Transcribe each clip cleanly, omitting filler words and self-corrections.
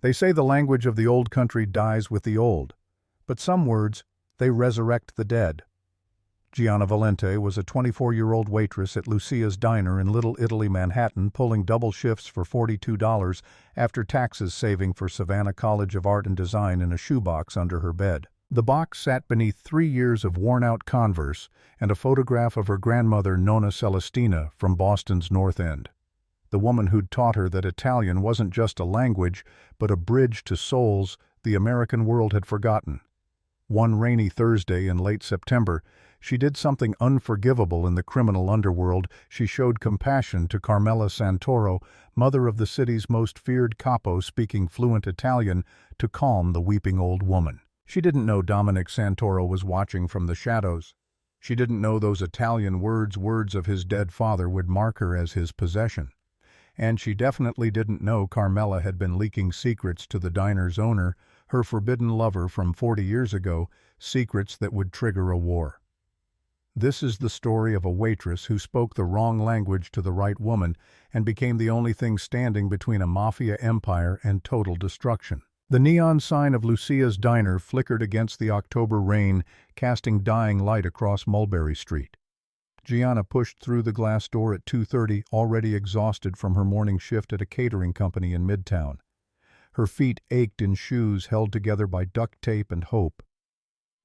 They say the language of the old country dies with the old, but some words, they resurrect the dead. Gianna Valente was a 24-year-old waitress at Lucia's Diner in Little Italy, Manhattan, pulling double shifts for $42 after taxes, saving for Savannah College of Art and Design in a shoebox under her bed. The box sat beneath 3 years of worn-out Converse and a photograph of her grandmother Nonna Celestina from Boston's North End. The woman who'd taught her that Italian wasn't just a language, but a bridge to souls the American world had forgotten. One rainy Thursday in late September, she did something unforgivable in the criminal underworld. She showed compassion to Carmela Santoro, mother of the city's most feared capo speaking fluent Italian, to calm the weeping old woman. She didn't know Dominic Santoro was watching from the shadows. She didn't know those Italian words of his dead father would mark her as his possession. And she definitely didn't know Carmela had been leaking secrets to the diner's owner, her forbidden lover from 40 years ago, secrets that would trigger a war. This is the story of a waitress who spoke the wrong language to the right woman and became the only thing standing between a mafia empire and total destruction. The neon sign of Lucia's Diner flickered against the October rain, casting dying light across Mulberry Street. Gianna pushed through the glass door at 2:30, already exhausted from her morning shift at a catering company in Midtown. Her feet ached in shoes held together by duct tape and hope.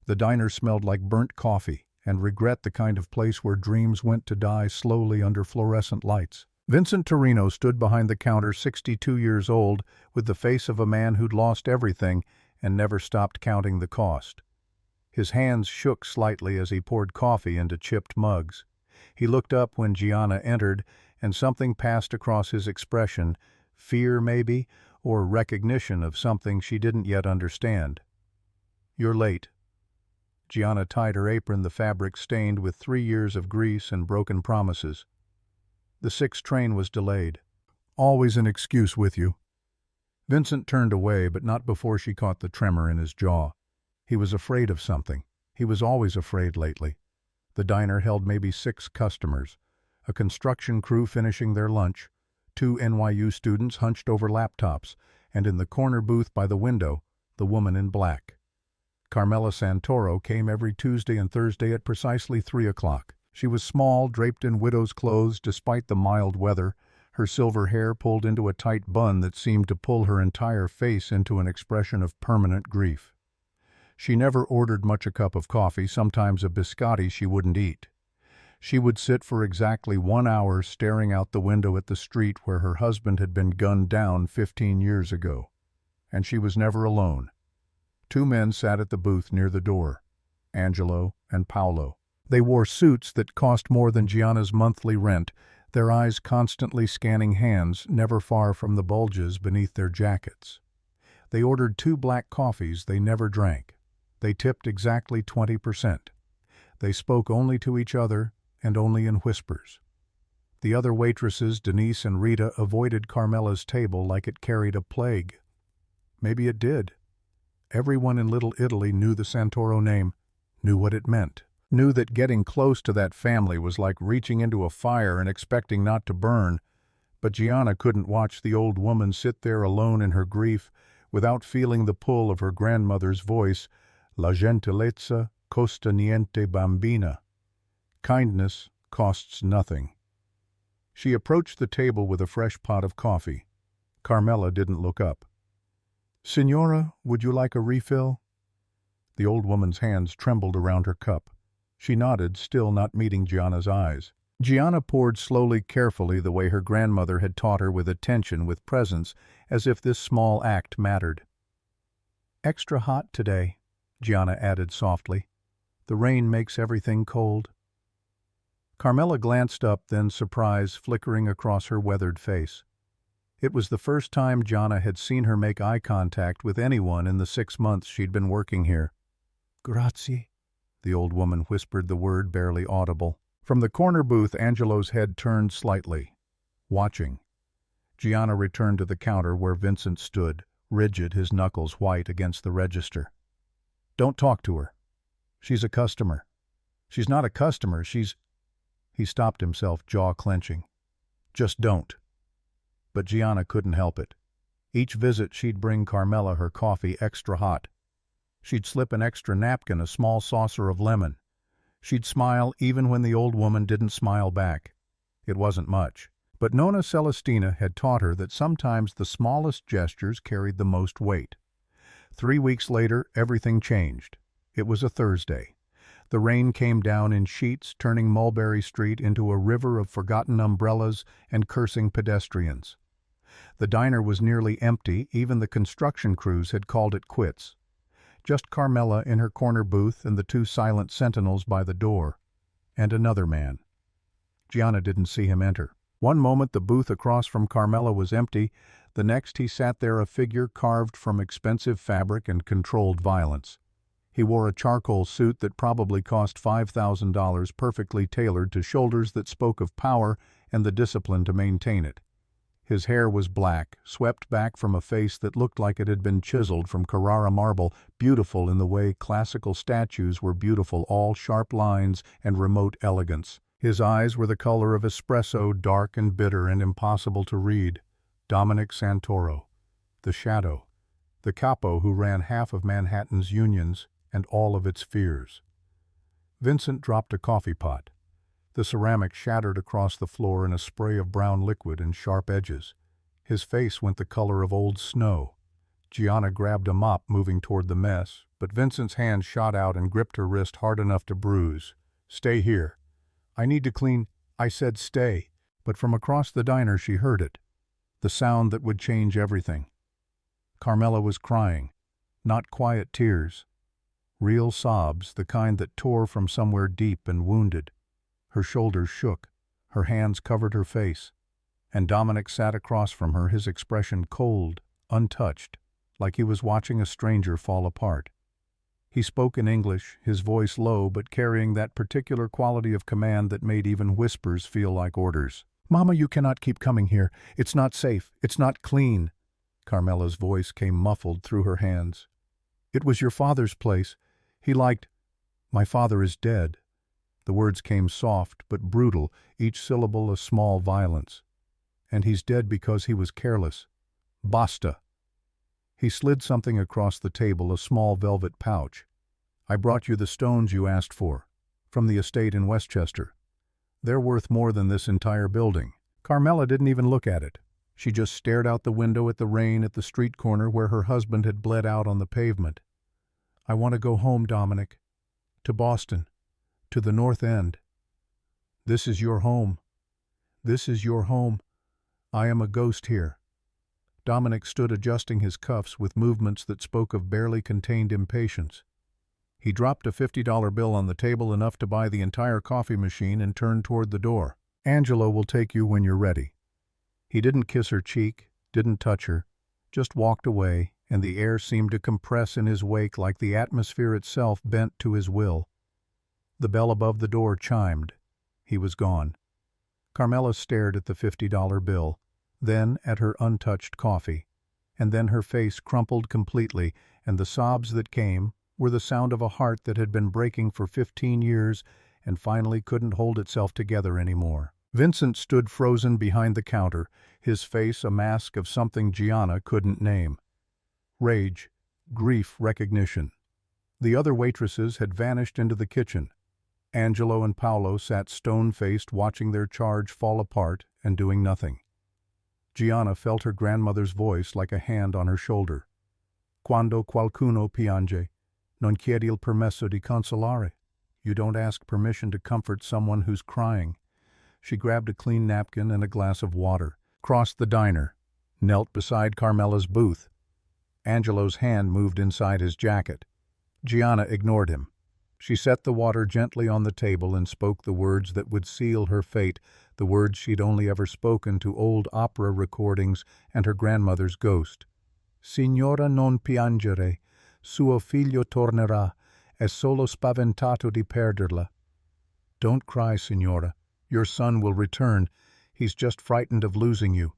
The diner smelled like burnt coffee and regret, the kind of place where dreams went to die slowly under fluorescent lights. Vincent Torino stood behind the counter, 62 years old, with the face of a man who'd lost everything and never stopped counting the cost. His hands shook slightly as he poured coffee into chipped mugs. He looked up when Gianna entered, and something passed across his expression, fear maybe, or recognition of something she didn't yet understand. "You're late." Gianna tied her apron, the fabric stained with 3 years of grease and broken promises. "The 6 train was delayed." "Always an excuse with you." Vincent turned away, but not before she caught the tremor in his jaw. He was afraid of something. He was always afraid lately. The diner held maybe 6 customers, a construction crew finishing their lunch, 2 NYU students hunched over laptops, and in the corner booth by the window, the woman in black. Carmela Santoro came every Tuesday and Thursday at precisely 3 o'clock. She was small, draped in widow's clothes despite the mild weather, her silver hair pulled into a tight bun that seemed to pull her entire face into an expression of permanent grief. She never ordered much a cup of coffee, sometimes a biscotti she wouldn't eat. She would sit for exactly 1 hour staring out the window at the street where her husband had been gunned down 15 years ago. And she was never alone. 2 men sat at the booth near the door, Angelo and Paolo. They wore suits that cost more than Gianna's monthly rent, their eyes constantly scanning hands never far from the bulges beneath their jackets. They ordered 2 black coffees they never drank. They tipped exactly 20%. They spoke only to each other and only in whispers. The other waitresses, Denise and Rita, avoided Carmela's table like it carried a plague. Maybe it did. Everyone in Little Italy knew the Santoro name, knew what it meant, knew that getting close to that family was like reaching into a fire and expecting not to burn. But Gianna couldn't watch the old woman sit there alone in her grief without feeling the pull of her grandmother's voice, "La gentilezza costa niente, bambina." Kindness costs nothing. She approached the table with a fresh pot of coffee. Carmela didn't look up. "Signora, would you like a refill?" The old woman's hands trembled around her cup. She nodded, still not meeting Gianna's eyes. Gianna poured slowly, carefully, the way her grandmother had taught her, with attention, with presence, as if this small act mattered. "Extra hot today," Gianna added softly. "The rain makes everything cold." Carmela glanced up, then surprise flickering across her weathered face. It was the first time Gianna had seen her make eye contact with anyone in the 6 months she'd been working here. "Grazie." The old woman whispered the word, barely audible. From the corner booth, Angelo's head turned slightly, watching. Gianna returned to the counter where Vincent stood, rigid, his knuckles white against the register. "Don't talk to her. She's a customer." "She's not a customer, she's—" He stopped himself, jaw clenching. "Just don't." But Gianna couldn't help it. Each visit she'd bring Carmela her coffee extra hot. She'd slip an extra napkin, a small saucer of lemon. She'd smile even when the old woman didn't smile back. It wasn't much, but Nonna Celestina had taught her that sometimes the smallest gestures carried the most weight. 3 weeks later, everything changed. It was a Thursday. The rain came down in sheets, turning Mulberry Street into a river of forgotten umbrellas and cursing pedestrians. The diner was nearly empty, even the construction crews had called it quits. Just Carmela in her corner booth and the 2 silent sentinels by the door. And another man. Gianna didn't see him enter. One moment the booth across from Carmela was empty, the next he sat there, a figure carved from expensive fabric and controlled violence. He wore a charcoal suit that probably cost $5,000, perfectly tailored to shoulders that spoke of power and the discipline to maintain it. His hair was black, swept back from a face that looked like it had been chiseled from Carrara marble, beautiful in the way classical statues were beautiful, all sharp lines and remote elegance. His eyes were the color of espresso, dark and bitter and impossible to read. Dominic Santoro, the shadow, the capo who ran half of Manhattan's unions and all of its fears. Vincent dropped a coffee pot. The ceramic shattered across the floor in a spray of brown liquid and sharp edges. His face went the color of old snow. Gianna grabbed a mop, moving toward the mess, but Vincent's hand shot out and gripped her wrist hard enough to bruise. "Stay here. I need to clean." I said stay, but from across the diner she heard it. The sound that would change everything. Carmela was crying. Not quiet tears. Real sobs, the kind that tore from somewhere deep and wounded. Her shoulders shook. Her hands covered her face. And Dominic sat across from her, his expression cold, untouched, like he was watching a stranger fall apart. He spoke in English, his voice low but carrying that particular quality of command that made even whispers feel like orders. "Mama, you cannot keep coming here. It's not safe. It's not clean." Carmela's voice came muffled through her hands. "It was your father's place. He liked—" "My father is dead." The words came soft but brutal, each syllable a small violence. "And he's dead because he was careless. Basta." He slid something across the table, a small velvet pouch. "I brought you the stones you asked for, from the estate in Westchester. They're worth more than this entire building." Carmela didn't even look at it. She just stared out the window at the rain at the street corner where her husband had bled out on the pavement. "I want to go home, Dominic. To Boston. To the North End." "This is your home. This is your home. I am a ghost here." Dominic stood adjusting his cuffs with movements that spoke of barely contained impatience. He dropped a $50 bill on the table, enough to buy the entire coffee machine, and turned toward the door. "Angelo will take you when you're ready." He didn't kiss her cheek, didn't touch her, just walked away, and the air seemed to compress in his wake like the atmosphere itself bent to his will. The bell above the door chimed. He was gone. Carmela stared at the $50 bill, then at her untouched coffee, and then her face crumpled completely, and the sobs that came were the sound of a heart that had been breaking for 15 years and finally couldn't hold itself together anymore. Vincent stood frozen behind the counter, his face a mask of something Gianna couldn't name. Rage, grief, recognition. The other waitresses had vanished into the kitchen. Angelo and Paolo sat stone-faced, watching their charge fall apart and doing nothing. Gianna felt her grandmother's voice like a hand on her shoulder. "Quando qualcuno piange, non chiedi il permesso di consolare." You don't ask permission to comfort someone who's crying. She grabbed a clean napkin and a glass of water, crossed the diner, knelt beside Carmela's booth. Angelo's hand moved inside his jacket. Gianna ignored him. She set the water gently on the table and spoke the words that would seal her fate, the words she'd only ever spoken to old opera recordings and her grandmother's ghost. "Signora, non piangere. Suo figlio tornerà. È solo spaventato di perderla." "Don't cry, signora. Your son will return. He's just frightened of losing you."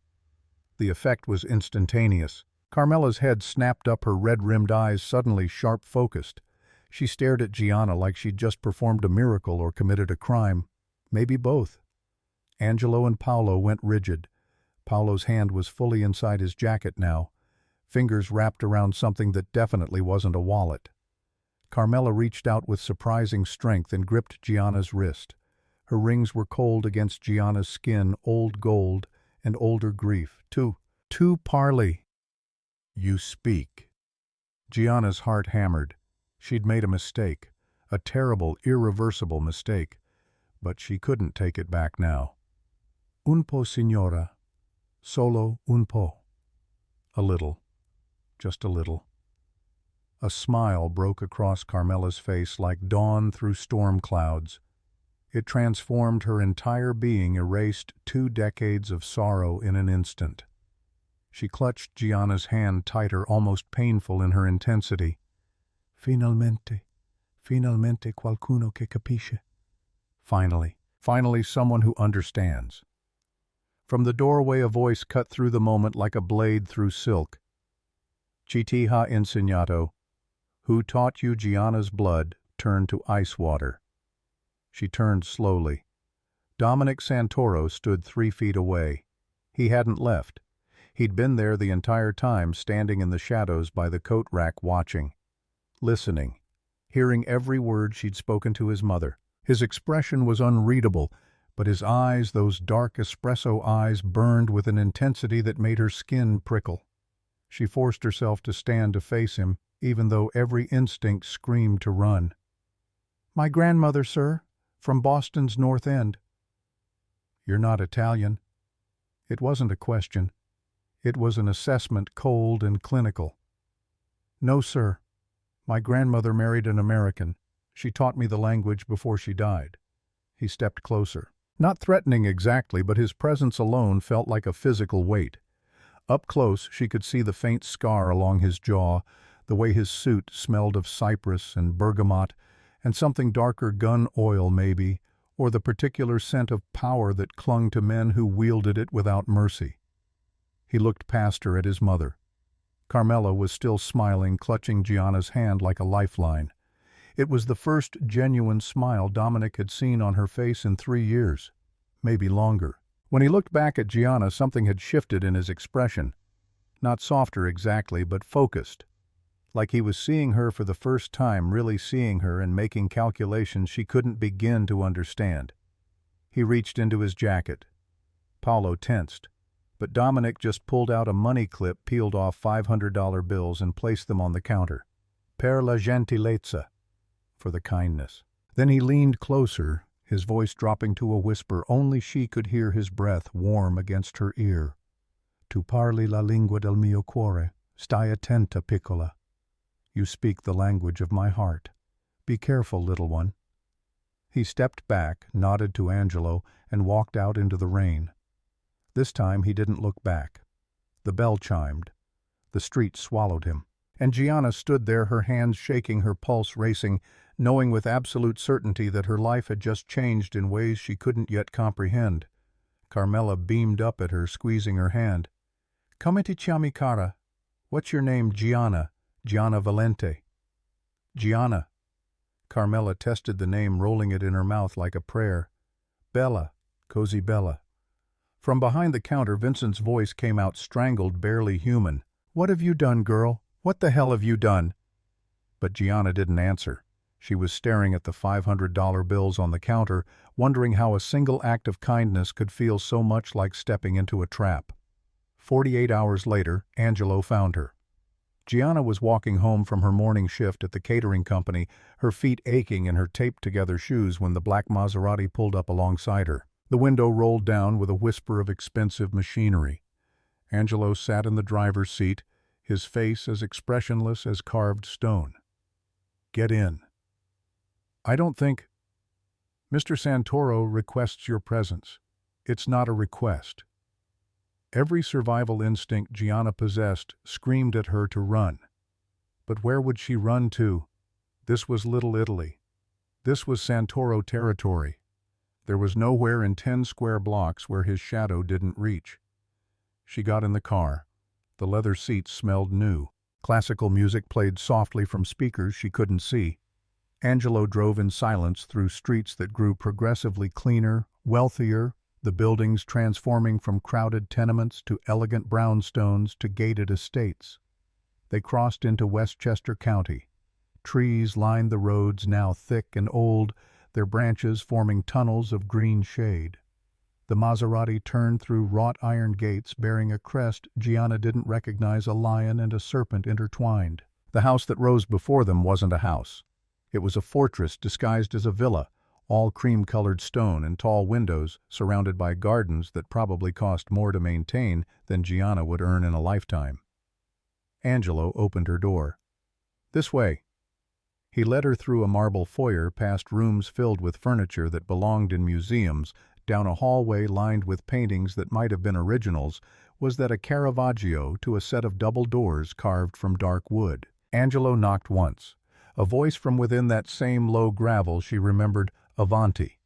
The effect was instantaneous. Carmela's head snapped up, her red-rimmed eyes suddenly sharp-focused. She stared at Gianna like she'd just performed a miracle or committed a crime. Maybe both. Angelo and Paolo went rigid. Paolo's hand was fully inside his jacket now. fingers wrapped around something that definitely wasn't a wallet. Carmela reached out with surprising strength and gripped Gianna's wrist. Her rings were cold against Gianna's skin, old gold and older grief. Two parley. You speak. Gianna's heart hammered. She'd made a mistake, a terrible, irreversible mistake, but she couldn't take it back now. Un po, signora. Solo un po. A little. Just a little. A smile broke across Carmela's face like dawn through storm clouds. It transformed her entire being, erased 2 decades of sorrow in an instant. She clutched Gianna's hand tighter, almost painful in her intensity. Finalmente qualcuno che capisce. Finally someone who understands. From the doorway a voice cut through the moment like a blade through silk. Chi ti ha insegnato? Who taught you Gianna's blood turned to ice water? She turned slowly. Dominic Santoro stood 3 feet away. He hadn't left. He'd been there the entire time, standing in the shadows by the coat rack watching, listening, hearing every word she'd spoken to his mother. His expression was unreadable, but his eyes, those dark espresso eyes, burned with an intensity that made her skin prickle. She forced herself to stand to face him, even though every instinct screamed to run. My grandmother, sir, from Boston's North End. You're not Italian. It wasn't a question. It was an assessment, cold and clinical. No, sir. My grandmother married an American. She taught me the language before she died. He stepped closer. Not threatening exactly, but his presence alone felt like a physical weight. Up close, she could see the faint scar along his jaw, the way his suit smelled of cypress and bergamot, and something darker, gun oil maybe, or the particular scent of power that clung to men who wielded it without mercy. He looked past her at his mother. Carmela was still smiling, clutching Gianna's hand like a lifeline. It was the first genuine smile Dominic had seen on her face in 3 years, maybe longer. When he looked back at Gianna, something had shifted in his expression. Not softer exactly, but focused. Like he was seeing her for the first time, really seeing her and making calculations she couldn't begin to understand. He reached into his jacket. Paolo tensed, but Dominic just pulled out a money clip, peeled off $500 bills and placed them on the counter. Per la gentilezza, for the kindness. Then he leaned closer, his voice dropping to a whisper. Only she could hear his breath warm against her ear. Tu parli la lingua del mio cuore. Stai attenta, piccola. You speak the language of my heart. Be careful, little one. He stepped back, nodded to Angelo, and walked out into the rain. This time he didn't look back. The bell chimed. The street swallowed him. And Gianna stood there, her hands shaking, her pulse racing, knowing with absolute certainty that her life had just changed in ways she couldn't yet comprehend. Carmela beamed up at her, squeezing her hand. Come ti chiami, cara? What's your name? Gianna. Gianna Valente. Gianna. Carmela tested the name, rolling it in her mouth like a prayer. Bella. Così bella. From behind the counter, Vincent's voice came out, strangled, barely human. What have you done, girl? What the hell have you done? But Gianna didn't answer. She was staring at the $500 bills on the counter, wondering how a single act of kindness could feel so much like stepping into a trap. 48 hours later, Angelo found her. Gianna was walking home from her morning shift at the catering company, her feet aching in her taped-together shoes when the black Maserati pulled up alongside her. The window rolled down with a whisper of expensive machinery. Angelo sat in the driver's seat, his face as expressionless as carved stone. Get in. I don't think... Mr. Santoro requests your presence. It's not a request. Every survival instinct Gianna possessed screamed at her to run. But where would she run to? This was Little Italy. This was Santoro territory. There was nowhere in 10 square blocks where his shadow didn't reach. She got in the car. The leather seats smelled new. Classical music played softly from speakers she couldn't see. Angelo drove in silence through streets that grew progressively cleaner, wealthier, the buildings transforming from crowded tenements to elegant brownstones to gated estates. They crossed into Westchester County. Trees lined the roads, now thick and old, their branches forming tunnels of green shade. The Maserati turned through wrought iron gates bearing a crest Gianna didn't recognize, a lion and a serpent intertwined. The house that rose before them wasn't a house. It was a fortress disguised as a villa, all cream-colored stone and tall windows surrounded by gardens that probably cost more to maintain than Gianna would earn in a lifetime. Angelo opened her door. "This way." He led her through a marble foyer, past rooms filled with furniture that belonged in museums, down a hallway lined with paintings that might have been originals. Was that a Caravaggio, to a set of double doors carved from dark wood? Angelo knocked once. A voice from within that same low gravel she remembered, "Avanti."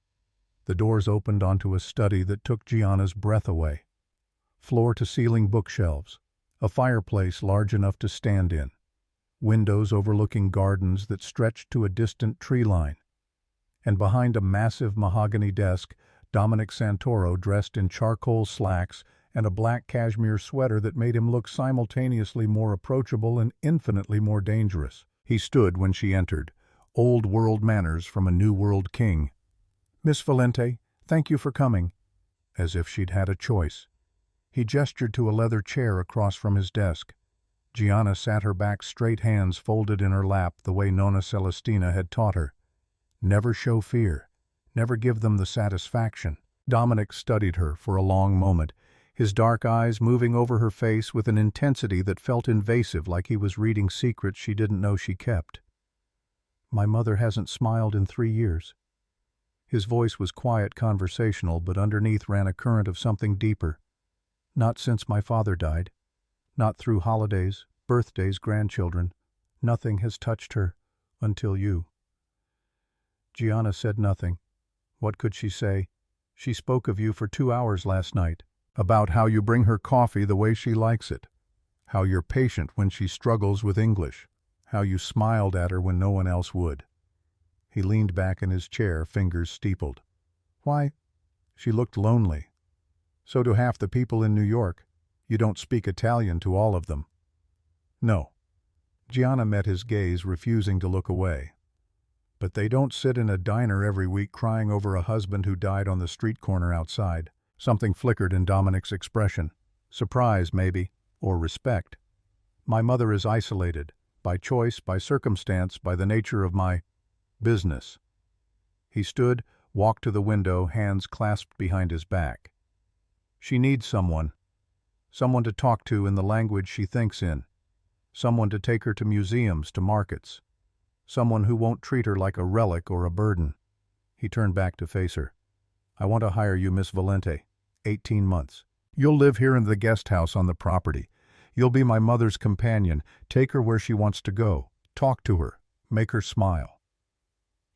The doors opened onto a study that took Gianna's breath away. Floor-to-ceiling bookshelves, a fireplace large enough to stand in, windows overlooking gardens that stretched to a distant tree line. And behind a massive mahogany desk, Dominic Santoro, dressed in charcoal slacks and a black cashmere sweater that made him look simultaneously more approachable and infinitely more dangerous. He stood when she entered, old-world manners from a new-world king. "Miss Valente, thank you for coming," as if she'd had a choice. He gestured to a leather chair across from his desk. Gianna sat her back straight, hands folded in her lap the way Nonna Celestina had taught her. Never show fear. Never give them the satisfaction. Dominic studied her for a long moment, his dark eyes moving over her face with an intensity that felt invasive, like he was reading secrets she didn't know she kept. "My mother hasn't smiled in 3 years." His voice was quiet, conversational, but underneath ran a current of something deeper. "Not since my father died. Not through holidays, birthdays, grandchildren. Nothing has touched her until you." Gianna said nothing. What could she say? "She spoke of you for 2 hours last night, about how you bring her coffee the way she likes it, how you're patient when she struggles with English, how you smiled at her when no one else would." He leaned back in his chair, fingers steepled. "Why?" She looked lonely. "So do half the people in New York. You don't speak Italian to all of them." "No." Gianna met his gaze, refusing to look away. "But they don't sit in a diner every week crying over a husband who died on the street corner outside." Something flickered in Dominic's expression. Surprise, maybe, or respect. "My mother is isolated, by choice, by circumstance, by the nature of my business." He stood, walked to the window, hands clasped behind his back. "She needs someone to talk to in the language she thinks in, someone to take her to museums, to markets. Someone who won't treat her like a relic or a burden." He turned back to face her. "I want to hire you, Miss Valente. 18 months. You'll live here in the guest house on the property. You'll be my mother's companion. Take her where she wants to go. Talk to her. Make her smile."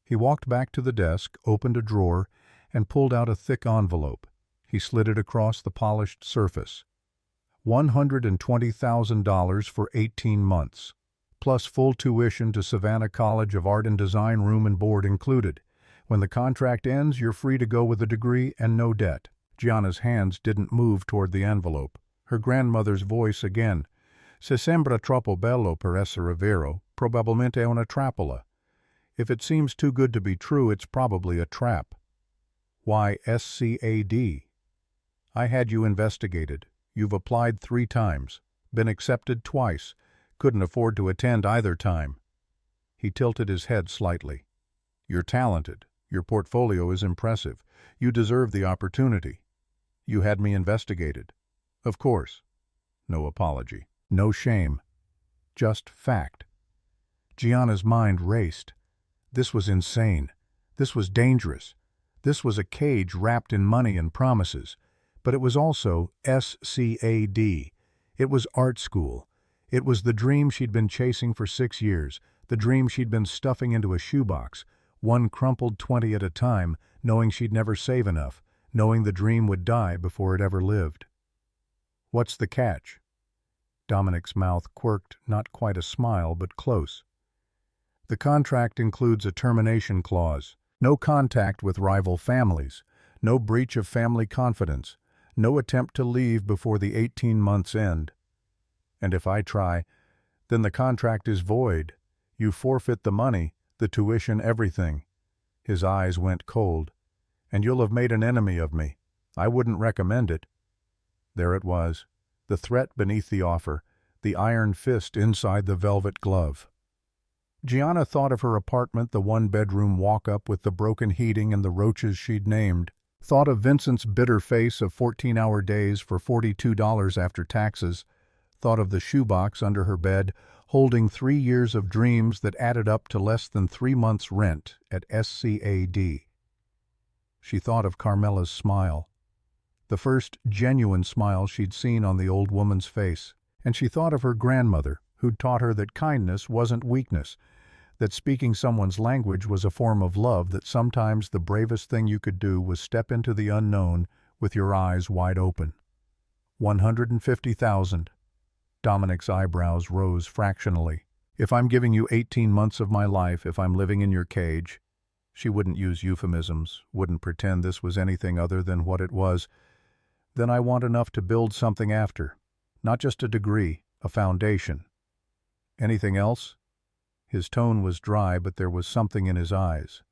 He walked back to the desk, opened a drawer, and pulled out a thick envelope. He slid it across the polished surface. $120,000 for 18 months. Plus full tuition to Savannah College of Art and Design, room and board included. When the contract ends, you're free to go with a degree and no debt. Gianna's hands didn't move toward the envelope. Her grandmother's voice again. "Se sembra troppo bello per essere vero, probabilmente è una trappola." If it seems too good to be true, it's probably a trap. "Why SCAD? I had you investigated. You've applied 3 times. Been accepted twice. Couldn't afford to attend either time." He tilted his head slightly. "You're talented. Your portfolio is impressive. You deserve the opportunity. You had me investigated. Of course." No apology. No shame. Just fact. Gianna's mind raced. This was insane. This was dangerous. This was a cage wrapped in money and promises. But it was also SCAD. It was art school. It was the dream she'd been chasing for 6 years, the dream she'd been stuffing into a shoebox, one crumpled 20 at a time, knowing she'd never save enough, knowing the dream would die before it ever lived. "What's the catch?" Dominic's mouth quirked, not quite a smile, but close. "The contract includes a termination clause. No contact with rival families. No breach of family confidence. No attempt to leave before the 18 months end. And if I try, Then the contract is void. You forfeit the money, the tuition, everything." His eyes went cold. "And you'll have made an enemy of me. I wouldn't recommend it." There it was, the threat beneath the offer, the iron fist inside the velvet glove. Gianna thought of her apartment, the one-bedroom walk-up with the broken heating and the roaches she'd named. Thought of Vincent's bitter face of 14-hour days for $42 after taxes. Thought of the shoebox under her bed, holding 3 years of dreams that added up to less than 3 months' rent at SCAD. She thought of Carmela's smile, the first genuine smile she'd seen on the old woman's face, and she thought of her grandmother, who'd taught her that kindness wasn't weakness, that speaking someone's language was a form of love, that sometimes the bravest thing you could do was step into the unknown with your eyes wide open. 150,000. Dominic's eyebrows rose fractionally. "If I'm giving you 18 months of my life, if I'm living in your cage," she wouldn't use euphemisms, wouldn't pretend this was anything other than what it was, "then I want enough to build something after. Not just a degree, a foundation." "Anything else?" His tone was dry, but there was something in his eyes.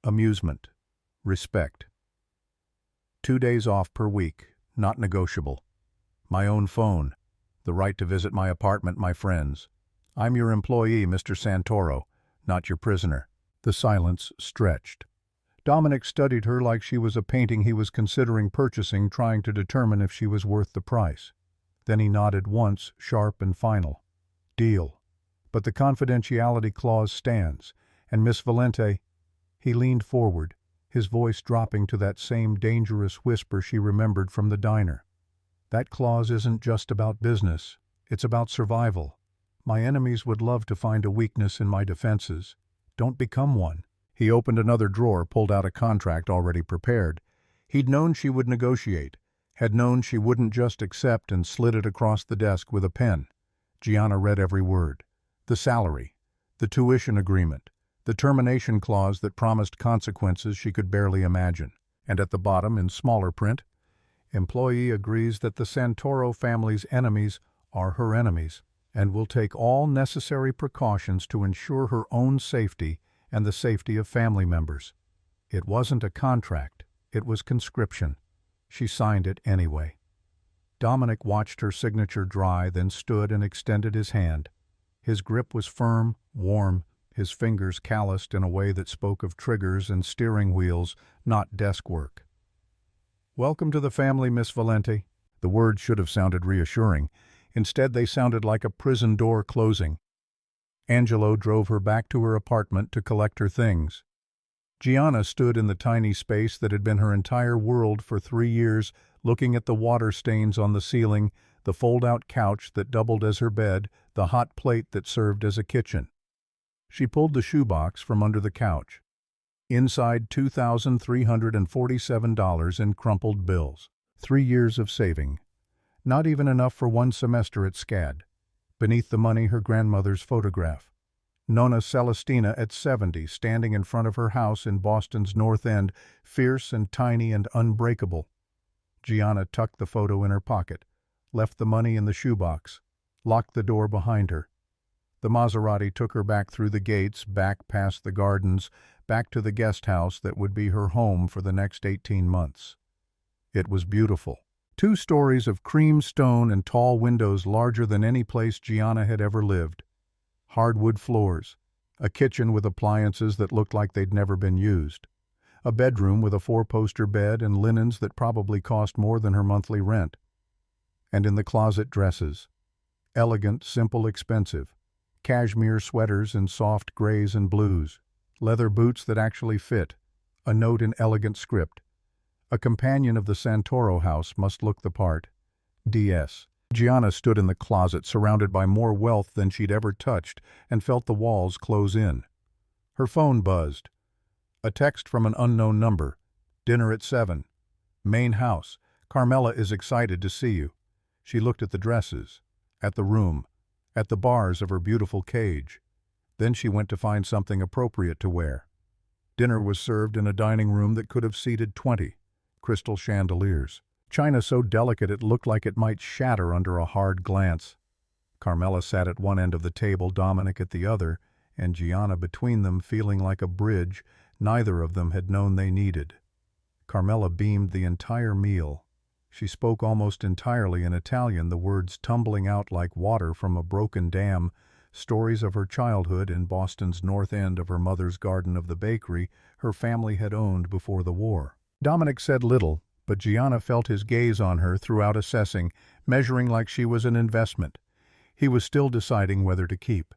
Amusement. Respect. 2 days off per week, not negotiable. My own phone. The right to visit my apartment, my friends. I'm your employee, Mr. Santoro, not your prisoner. The silence stretched. Dominic studied her like she was a painting he was considering purchasing, trying to determine if she was worth the price. Then he nodded once, sharp and final. "Deal. But the confidentiality clause stands, and Miss Valente—" He leaned forward, his voice dropping to that same dangerous whisper she remembered from the diner. "That clause isn't just about business. It's about survival. My enemies would love to find a weakness in my defenses. Don't become one." He opened another drawer, pulled out a contract already prepared. He'd known she would negotiate, had known she wouldn't just accept, and slid it across the desk with a pen. Gianna read every word. The salary, the tuition agreement, the termination clause that promised consequences she could barely imagine. And at the bottom, in smaller print, "Employee agrees that the Santoro family's enemies are her enemies, and will take all necessary precautions to ensure her own safety and the safety of family members." It wasn't a contract, it was conscription. She signed it anyway. Dominic watched her signature dry, then stood and extended his hand. His grip was firm, warm, his fingers calloused in a way that spoke of triggers and steering wheels, not desk work. "Welcome to the family, Miss Valente." The words should have sounded reassuring. Instead, they sounded like a prison door closing. Angelo drove her back to her apartment to collect her things. Gianna stood in the tiny space that had been her entire world for 3 years, looking at the water stains on the ceiling, the fold-out couch that doubled as her bed, the hot plate that served as a kitchen. She pulled the shoebox from under the couch. Inside, $2,347 in crumpled bills. 3 years of saving. Not even enough for 1 semester at SCAD. Beneath the money, her grandmother's photograph. Nonna Celestina at 70, standing in front of her house in Boston's North End, fierce and tiny and unbreakable. Gianna tucked the photo in her pocket, left the money in the shoebox, locked the door behind her. The Maserati took her back through the gates, back past the gardens, back to the guest house that would be her home for the next 18 months. It was beautiful. 2 stories of cream stone and tall windows larger than any place Gianna had ever lived. Hardwood floors. A kitchen with appliances that looked like they'd never been used. A bedroom with a 4-poster bed and linens that probably cost more than her monthly rent. And in the closet, dresses. Elegant, simple, expensive. Cashmere sweaters in soft grays and blues. Leather boots that actually fit. A note in elegant script. A companion of the Santoro house must look the part. D.S. Gianna stood in the closet, surrounded by more wealth than she'd ever touched, and felt the walls close in. Her phone buzzed. A text from an unknown number. "Dinner at 7. Main house. Carmela is excited to see you." She looked at the dresses, at the room, at the bars of her beautiful cage. Then she went to find something appropriate to wear. Dinner was served in a dining room that could have seated 20. Crystal chandeliers. China so delicate it looked like it might shatter under a hard glance. Carmela sat at one end of the table, Dominic at the other, and Gianna between them, feeling like a bridge neither of them had known they needed. Carmela beamed the entire meal. She spoke almost entirely in Italian, the words tumbling out like water from a broken dam, stories of her childhood in Boston's North End, of her mother's garden, of the bakery her family had owned before the war. Dominic said little, but Gianna felt his gaze on her throughout, assessing, measuring like she was an investment. He was still deciding whether to keep.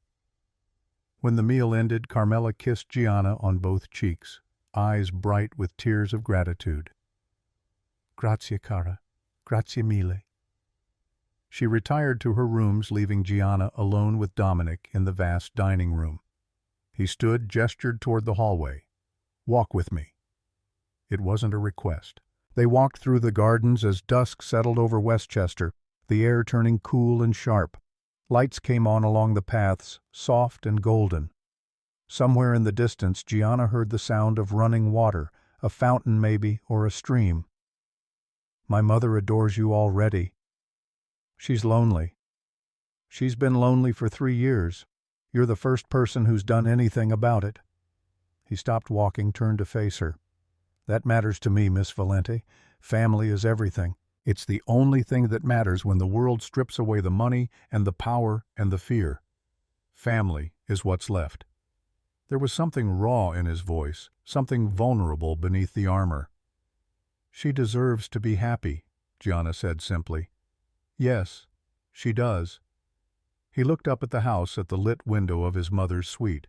When the meal ended, Carmela kissed Gianna on both cheeks, eyes bright with tears of gratitude. "Grazie, cara. Grazie mille." She retired to her rooms, leaving Gianna alone with Dominic in the vast dining room. He stood, gestured toward the hallway. "Walk with me." It wasn't a request. They walked through the gardens as dusk settled over Westchester, the air turning cool and sharp. Lights came on along the paths, soft and golden. Somewhere in the distance, Gianna heard the sound of running water, a fountain maybe, or a stream. "My mother adores you already. She's lonely. She's been lonely for 3 years. You're the first person who's done anything about it." He stopped walking, turned to face her. "That matters to me, Miss Valente. Family is everything. It's the only thing that matters when the world strips away the money and the power and the fear. Family is what's left." There was something raw in his voice, something vulnerable beneath the armor. "She deserves to be happy," Gianna said simply. "Yes, she does." He looked up at the house, at the lit window of his mother's suite.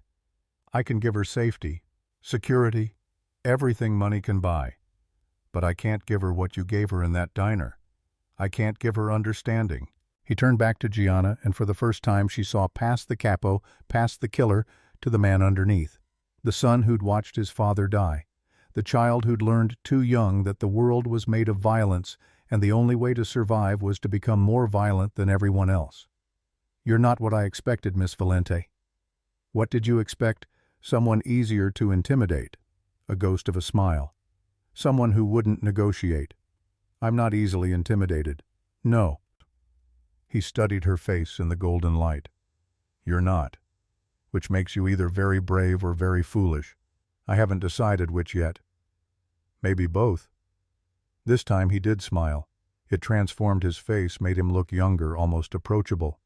"I can give her safety, security, everything money can buy. But I can't give her what you gave her in that diner. I can't give her understanding." He turned back to Gianna, and for the first time she saw past the capo, past the killer, to the man underneath. The son who'd watched his father die. The child who'd learned too young that the world was made of violence, and the only way to survive was to become more violent than everyone else. "You're not what I expected, Miss Valente." "What did you expect? Someone easier to intimidate." A ghost of a smile. "Someone who wouldn't negotiate. I'm not easily intimidated. No." He studied her face in the golden light. "You're not. Which makes you either very brave or very foolish. I haven't decided which yet. Maybe both." This time he did smile. It transformed his face, made him look younger, almost approachable.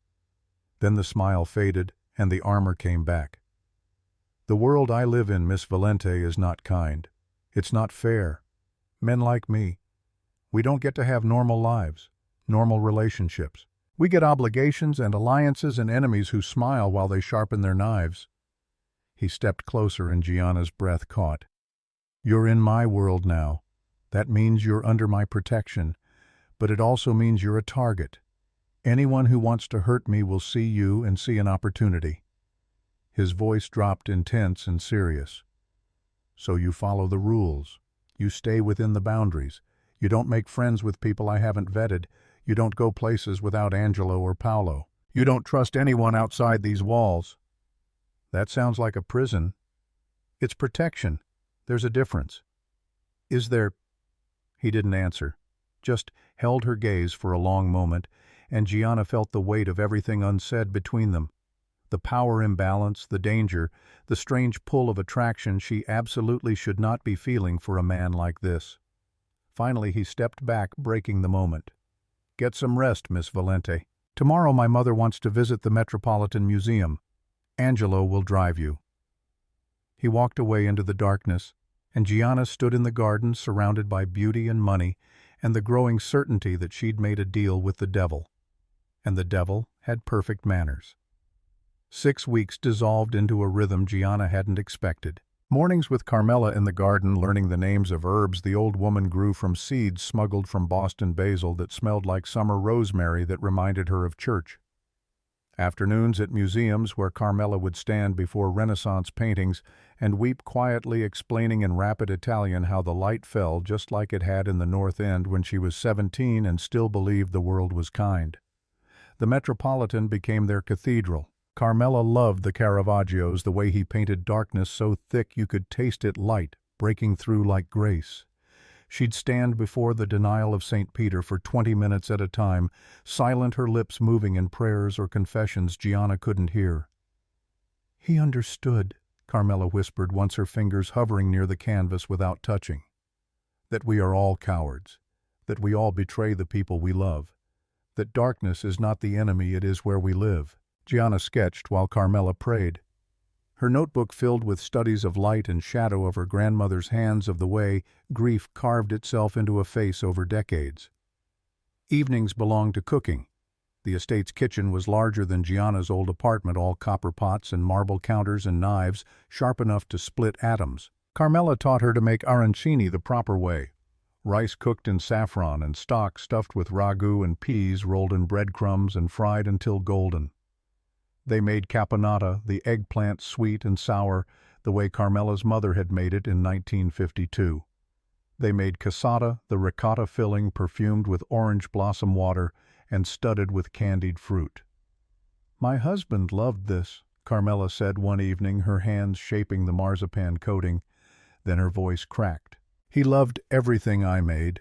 Then the smile faded, and the armor came back. "The world I live in, Miss Valente, is not kind. It's not fair. Men like me, we don't get to have normal lives, normal relationships. We get obligations and alliances and enemies who smile while they sharpen their knives." He stepped closer, and Gianna's breath caught. "You're in my world now. That means you're under my protection, but it also means you're a target. Anyone who wants to hurt me will see you and see an opportunity." His voice dropped, intense and serious. "So you follow the rules. You stay within the boundaries. You don't make friends with people I haven't vetted. You don't go places without Angelo or Paolo. You don't trust anyone outside these walls." "That sounds like a prison." "It's protection. There's a difference." "Is there?" He didn't answer, just held her gaze for a long moment, and Gianna felt the weight of everything unsaid between them. The power imbalance, the danger, the strange pull of attraction she absolutely should not be feeling for a man like this. Finally he stepped back, breaking the moment. "Get some rest, Miss Valente. Tomorrow my mother wants to visit the Metropolitan Museum. Angelo will drive you." He walked away into the darkness, and Gianna stood in the garden surrounded by beauty and money and the growing certainty that she'd made a deal with the devil. And the devil had perfect manners. 6 weeks dissolved into a rhythm Gianna hadn't expected. Mornings with Carmela in the garden, learning the names of herbs the old woman grew from seeds smuggled from Boston basil that smelled like summer rosemary that reminded her of church. Afternoons at museums where Carmela would stand before Renaissance paintings and weep quietly, explaining in rapid Italian how the light fell just like it had in the North End when she was 17 and still believed the world was kind. The Metropolitan became their cathedral. Carmela loved the Caravaggios, the way he painted darkness so thick you could taste it light, breaking through like grace. She'd stand before the denial of St. Peter for 20 minutes at a time, silent, her lips moving in prayers or confessions Gianna couldn't hear. "He understood," Carmela whispered, once her fingers hovering near the canvas without touching. "That we are all cowards, that we all betray the people we love, that darkness is not the enemy, it is where we live." Gianna sketched while Carmela prayed. Her notebook filled with studies of light and shadow of her grandmother's hands, of the way grief carved itself into a face over decades. Evenings belonged to cooking. The estate's kitchen was larger than Gianna's old apartment, all copper pots and marble counters and knives sharp enough to split atoms. Carmela taught her to make arancini the proper way. Rice cooked in saffron and stock stuffed with ragu, and peas rolled in breadcrumbs and fried until golden. They made caponata, the eggplant, sweet and sour, the way Carmela's mother had made it in 1952. They made cassata, the ricotta filling perfumed with orange blossom water and studded with candied fruit. "My husband loved this," Carmela said one evening, her hands shaping the marzipan coating. Then her voice cracked. "He loved everything I made.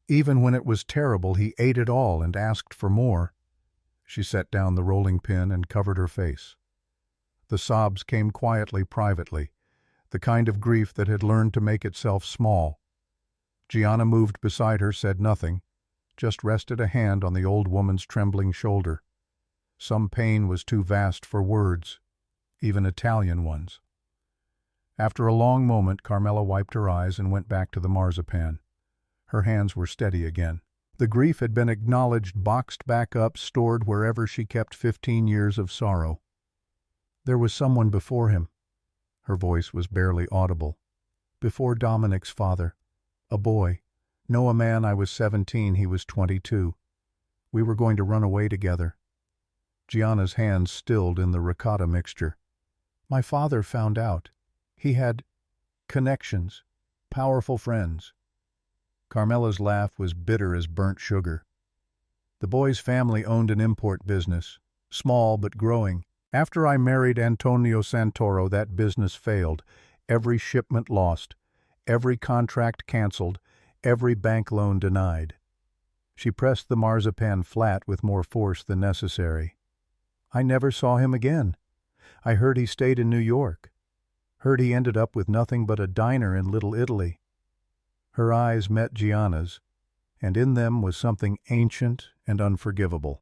Even when it was terrible, he ate it all and asked for more." She set down the rolling pin and covered her face. The sobs came quietly, privately, the kind of grief that had learned to make itself small. Gianna moved beside her, said nothing, just rested a hand on the old woman's trembling shoulder. Some pain was too vast for words, even Italian ones. After a long moment, Carmela wiped her eyes and went back to the marzipan. Her hands were steady again. The grief had been acknowledged, boxed back up, stored wherever she kept 15 years of sorrow. "There was someone before him." Her voice was barely audible. "Before Dominic's father. A boy. No, a man. I was 17, he was 22. We were going to run away together." Gianna's hands stilled in the ricotta mixture. "My father found out. He had connections, powerful friends." Carmela's laugh was bitter as burnt sugar. "The boy's family owned an import business, small but growing. After I married Antonio Santoro, that business failed. Every shipment lost, every contract canceled, every bank loan denied." She pressed the marzipan flat with more force than necessary. "I never saw him again. I heard he stayed in New York. Heard he ended up with nothing but a diner in Little Italy." Her eyes met Gianna's, and in them was something ancient and unforgivable.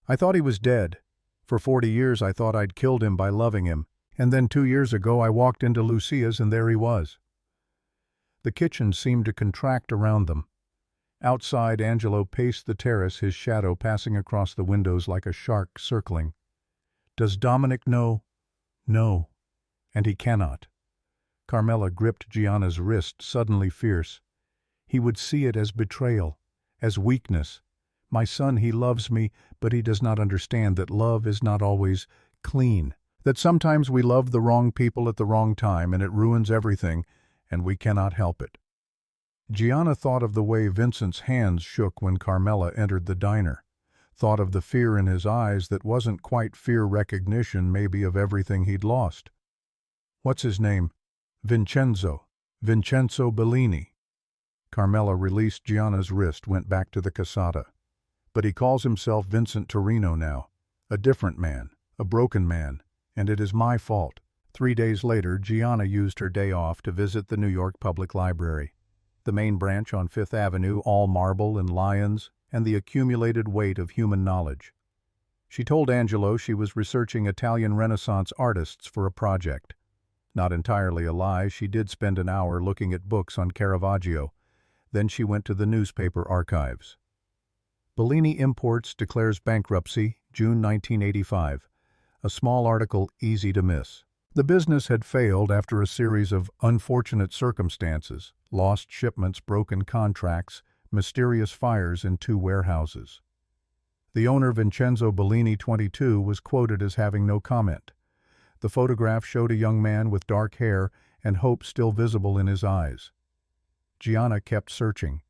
"I thought he was dead. For 40 years I thought I'd killed him by loving him, and then 2 years ago I walked into Lucia's and there he was." The kitchen seemed to contract around them. Outside, Angelo paced the terrace, his shadow passing across the windows like a shark circling. "Does Dominic know?" "No, and he cannot." Carmela gripped Gianna's wrist, suddenly fierce. "He would see it as betrayal, as weakness. My son, he loves me, but he does not understand that love is not always clean, that sometimes we love the wrong people at the wrong time and it ruins everything, and we cannot help it." Gianna thought of the way Vincent's hands shook when Carmela entered the diner, thought of the fear in his eyes that wasn't quite fear recognition, maybe, of everything he'd lost. "What's his name?" Vincenzo Bellini." Carmela released Gianna's wrist, went back to the cassata. "But he calls himself Vincent Torino now. A different man, a broken man, and it is my fault." 3 days later, Gianna used her day off to visit the New York Public Library. The main branch on Fifth Avenue, all marble and lions, and the accumulated weight of human knowledge. She told Angelo she was researching Italian Renaissance artists for a project. Not entirely a lie, she did spend an hour looking at books on Caravaggio. Then she went to the newspaper archives. "Bellini Imports declares bankruptcy, June 1985. A small article easy to miss. The business had failed after a series of unfortunate circumstances, lost shipments, broken contracts, mysterious fires in 2 warehouses. The owner, Vincenzo Bellini, 22, was quoted as having no comment. The photograph showed a young man with dark hair and hope still visible in his eyes. Gianna kept searching.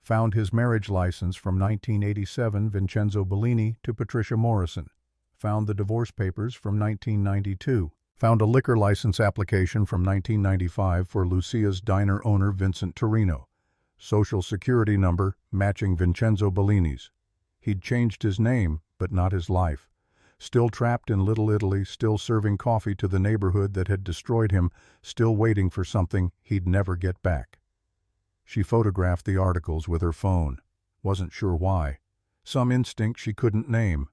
Found his marriage license from 1987, Vincenzo Bellini to Patricia Morrison. Found the divorce papers from 1992. Found a liquor license application from 1995 for Lucia's diner owner, Vincent Torino. Social security number matching Vincenzo Bellini's. He'd changed his name, but not his life. Still trapped in Little Italy, still serving coffee to the neighborhood that had destroyed him, still waiting for something he'd never get back. She photographed the articles with her phone. Wasn't sure why. Some instinct she couldn't name.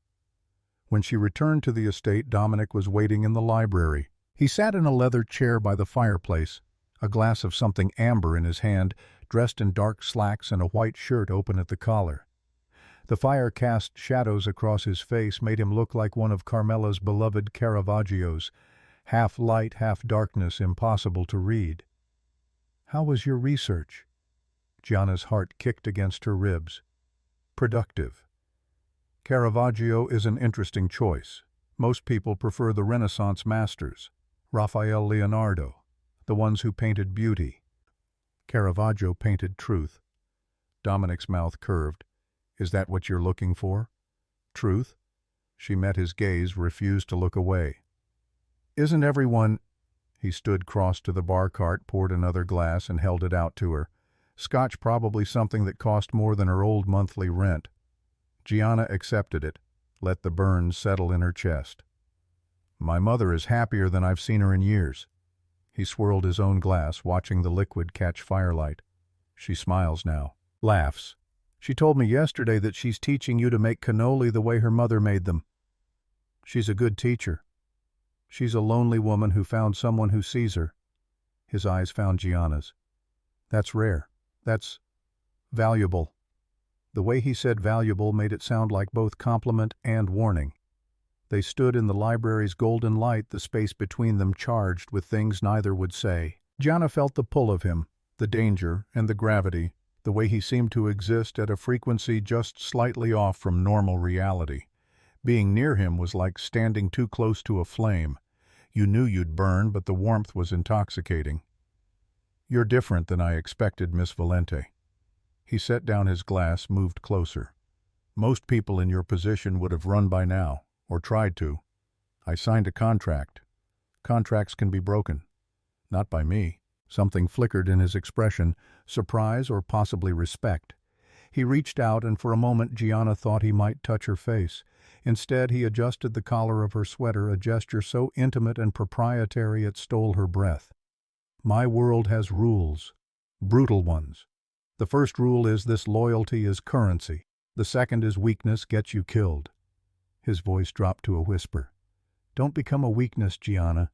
When she returned to the estate, Dominic was waiting in the library. He sat in a leather chair by the fireplace, a glass of something amber in his hand, dressed in dark slacks and a white shirt open at the collar. The fire cast shadows across his face, made him look like one of Carmela's beloved Caravaggios, half light, half darkness, impossible to read. "How was your research?" Gianna's heart kicked against her ribs. "Productive." Caravaggio is an interesting choice. Most people prefer the Renaissance masters, Raphael, Leonardo, the ones who painted beauty. Caravaggio painted truth. Dominic's mouth curved. "Is that what you're looking for? Truth?" She met his gaze, refused to look away. "Isn't everyone—" He stood cross to the bar cart, poured another glass, and held it out to her. Scotch, probably something that cost more than her old monthly rent. Gianna accepted it, let the burns settle in her chest. "My mother is happier than I've seen her in years." He swirled his own glass, watching the liquid catch firelight. "She smiles now, laughs. She told me yesterday that she's teaching you to make cannoli the way her mother made them. She's a good teacher. She's a lonely woman who found someone who sees her." His eyes found Gianna's. "That's rare. That's valuable." The way he said valuable made it sound like both compliment and warning. They stood in the library's golden light, the space between them charged with things neither would say. Gianna felt the pull of him, the danger and the gravity, the way he seemed to exist at a frequency just slightly off from normal reality. Being near him was like standing too close to a flame. You knew you'd burn, but the warmth was intoxicating. "You're different than I expected, Miss Valente." He set down his glass, moved closer. "Most people in your position would have run by now, or tried to. I signed a contract. Contracts can be broken. Not by me." Something flickered in his expression, surprise or possibly respect. He reached out, and for a moment Gianna thought he might touch her face. Instead, he adjusted the collar of her sweater, a gesture so intimate and proprietary it stole her breath. "My world has rules. Brutal ones. The first rule is this: loyalty is currency. The second is weakness gets you killed." His voice dropped to a whisper. "Don't become a weakness, Gianna."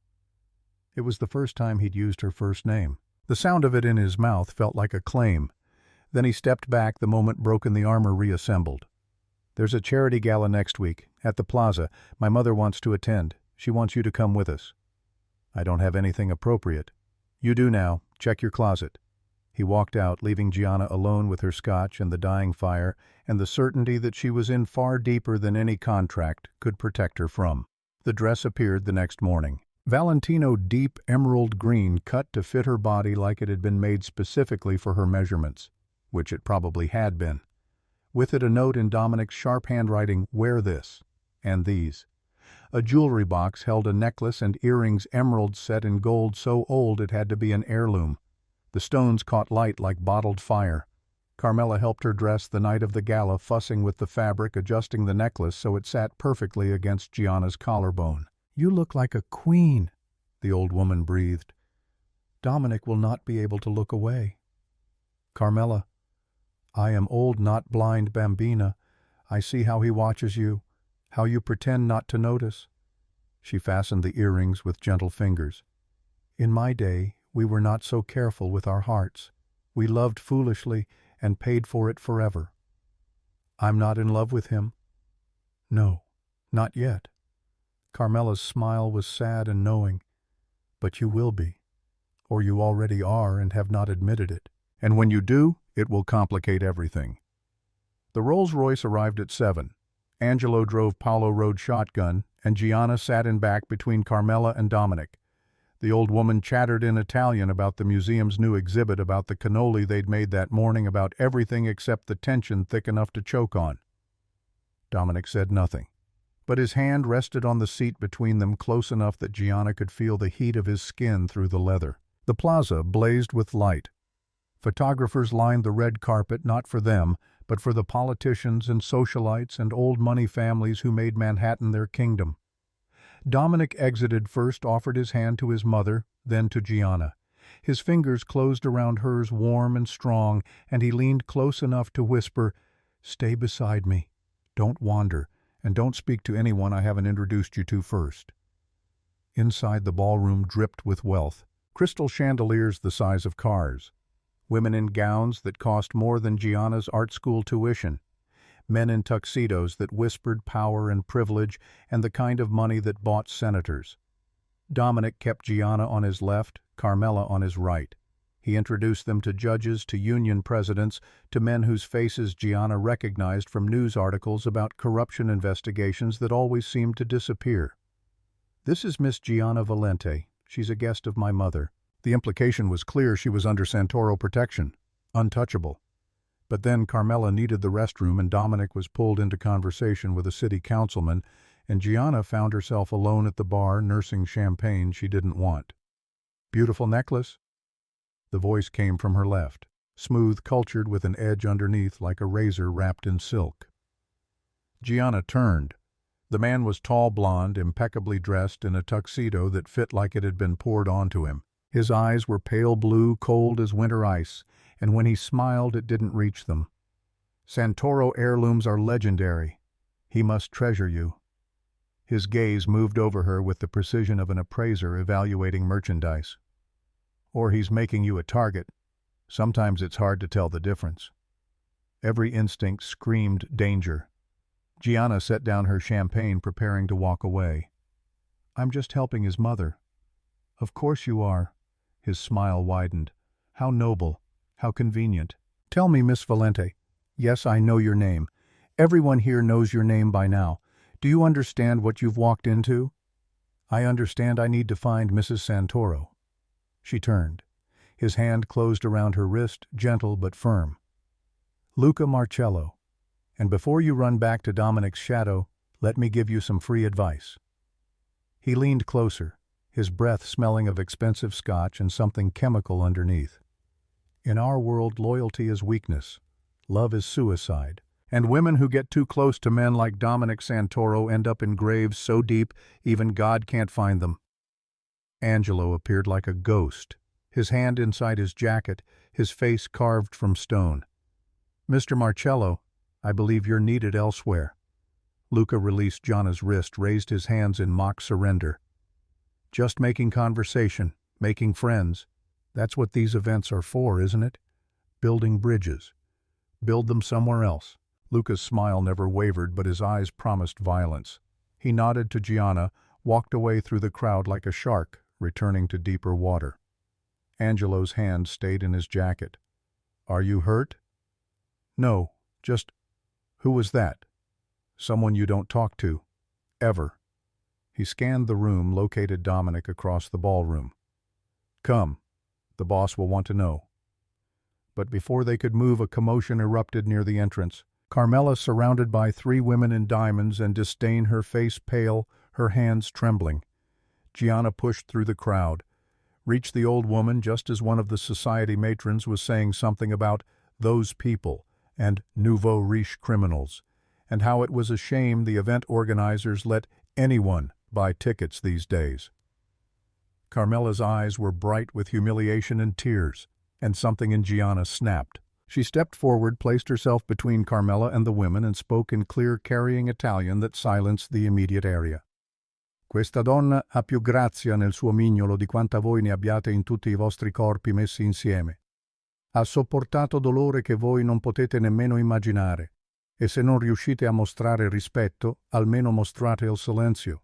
It was the first time he'd used her first name. The sound of it in his mouth felt like a claim. Then he stepped back the moment broken the armor reassembled. "There's a charity gala next week, at the plaza. My mother wants to attend. She wants you to come with us." "I don't have anything appropriate." "You do now. Check your closet." He walked out, leaving Gianna alone with her scotch and the dying fire, and the certainty that she was in far deeper than any contract could protect her from. The dress appeared the next morning. Valentino deep emerald green, cut to fit her body like it had been made specifically for her measurements, which it probably had been. With it a note in Dominic's sharp handwriting, "Wear this, and these." A jewelry box held a necklace and earrings, emeralds set in gold so old it had to be an heirloom. The stones caught light like bottled fire. Carmela helped her dress the night of the gala, fussing with the fabric, adjusting the necklace so it sat perfectly against Gianna's collarbone. "You look like a queen," the old woman breathed. "Dominic will not be able to look away." "Carmela, I am old, not blind, Bambina. I see how he watches you, how you pretend not to notice." She fastened the earrings with gentle fingers. "In my day, we were not so careful with our hearts. We loved foolishly and paid for it forever." "I'm not in love with him." "No, not yet." Carmela's smile was sad and knowing. "But you will be. Or you already are and have not admitted it. And when you do, it will complicate everything." The Rolls-Royce arrived at 7. Angelo drove Paolo rode shotgun, and Gianna sat in back between Carmela and Dominic. The old woman chattered in Italian about the museum's new exhibit, about the cannoli they'd made that morning, about everything except the tension thick enough to choke on. Dominic said nothing, but his hand rested on the seat between them, close enough that Gianna could feel the heat of his skin through the leather. The plaza blazed with light. Photographers lined the red carpet not for them, but for the politicians and socialites and old money families who made Manhattan their kingdom. Dominic exited first, offered his hand to his mother, then to Gianna. His fingers closed around hers warm and strong, and he leaned close enough to whisper, "Stay beside me. Don't wander, and don't speak to anyone I haven't introduced you to first." Inside, the ballroom dripped with wealth. Crystal chandeliers the size of cars. Women in gowns that cost more than Gianna's art school tuition. Men in tuxedos that whispered power and privilege and the kind of money that bought senators. Dominic kept Gianna on his left, Carmela on his right. He introduced them to judges, to union presidents, to men whose faces Gianna recognized from news articles about corruption investigations that always seemed to disappear. "This is Miss Gianna Valente. She's a guest of my mother." The implication was clear: she was under Santoro protection, untouchable. But then Carmela needed the restroom and Dominic was pulled into conversation with a city councilman, and Gianna found herself alone at the bar nursing champagne she didn't want. "Beautiful necklace?" The voice came from her left, smooth, cultured, with an edge underneath like a razor wrapped in silk. Gianna turned. The man was tall, blonde, impeccably dressed in a tuxedo that fit like it had been poured onto him. His eyes were pale blue, cold as winter ice, and when he smiled it didn't reach them. "Santoro heirlooms are legendary. He must treasure you." His gaze moved over her with the precision of an appraiser evaluating merchandise. "Or he's making you a target. Sometimes it's hard to tell the difference." Every instinct screamed danger. Gianna set down her champagne, preparing to walk away. "I'm just helping his mother." "Of course you are." His smile widened. "How noble. How convenient. Tell me, Miss Valente." "Yes, I know your name. Everyone here knows your name by now. Do you understand what you've walked into?" "I understand I need to find Mrs. Santoro." She turned. His hand closed around her wrist, gentle but firm. "Luca Marcello. And before you run back to Dominic's shadow, let me give you some free advice." He leaned closer, his breath smelling of expensive scotch and something chemical underneath. "In our world, loyalty is weakness. Love is suicide. And women who get too close to men like Dominic Santoro end up in graves so deep even God can't find them." Angelo appeared like a ghost, his hand inside his jacket, his face carved from stone. "Mr. Marcello, I believe you're needed elsewhere." Luca released Gianna's wrist, raised his hands in mock surrender. "Just making conversation, making friends. That's what these events are for, isn't it? Building bridges. Build them somewhere else." Luca's smile never wavered, but his eyes promised violence. He nodded to Gianna, walked away through the crowd like a shark, returning to deeper water. Angelo's hand stayed in his jacket. "Are you hurt?" "No, just..." "Who was that?" "Someone you don't talk to. Ever." He scanned the room, located Dominic across the ballroom. "Come. The boss will want to know." But before they could move, a commotion erupted near the entrance. Carmela, surrounded by 3 women in diamonds and disdain, her face pale, her hands trembling. Gianna pushed through the crowd, reached the old woman just as one of the society matrons was saying something about "those people" and nouveau riche criminals, and how it was a shame the event organizers let anyone buy tickets these days. Carmela's eyes were bright with humiliation and tears, and something in Gianna snapped. She stepped forward, placed herself between Carmela and the women, and spoke in clear, carrying Italian that silenced the immediate area. "Questa donna ha più grazia nel suo mignolo di quanta voi ne abbiate in tutti I vostri corpi messi insieme. Ha sopportato dolore che voi non potete nemmeno immaginare, e se non riuscite a mostrare rispetto, almeno mostrate il silenzio.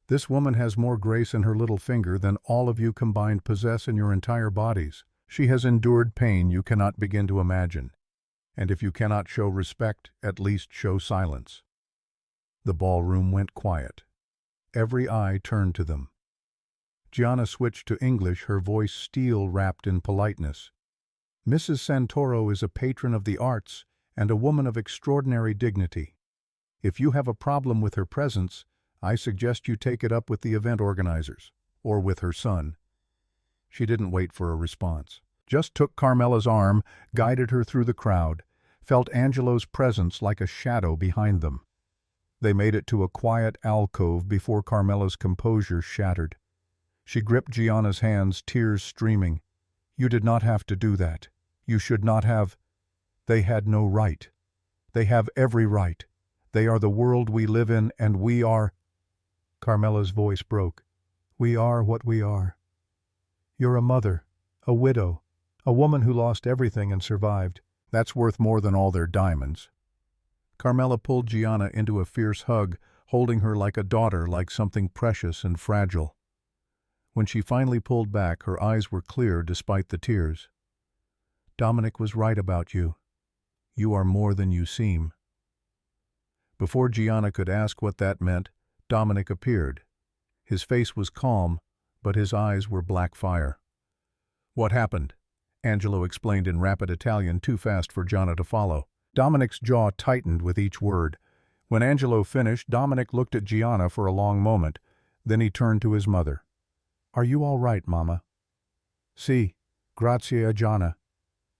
This woman has more grace in her little finger than all of you combined possess in your entire bodies. She has endured pain you cannot begin to imagine. And if you cannot show respect, at least show silence." The ballroom went quiet. Every eye turned to them. Gianna switched to English, her voice steel-wrapped in politeness. "Mrs. Santoro is a patron of the arts and a woman of extraordinary dignity. If you have a problem with her presence, I suggest you take it up with the event organizers, or with her son." She didn't wait for a response. just took Carmela's arm, guided her through the crowd, felt Angelo's presence like a shadow behind them. They made it to a quiet alcove before Carmela's composure shattered. She gripped Gianna's hands, tears streaming. "You did not have to do that. You should not have." "They had no right. They have every right. They are the world we live in, and we are—" Carmela's voice broke. "We are what we are. You're a mother, a widow, a woman who lost everything and survived. That's worth more than all their diamonds." Carmela pulled Gianna into a fierce hug, holding her like a daughter, like something precious and fragile. When she finally pulled back, her eyes were clear despite the tears. "Dominic was right about you. You are more than you seem." Before Gianna could ask what that meant, Dominic appeared. His face was calm, but his eyes were black fire. "What happened?" Angelo explained in rapid Italian, too fast for Gianna to follow. Dominic's jaw tightened with each word. When Angelo finished, Dominic looked at Gianna for a long moment. Then he turned to his mother. "Are you all right, Mama?" "Si, grazie a Gianna."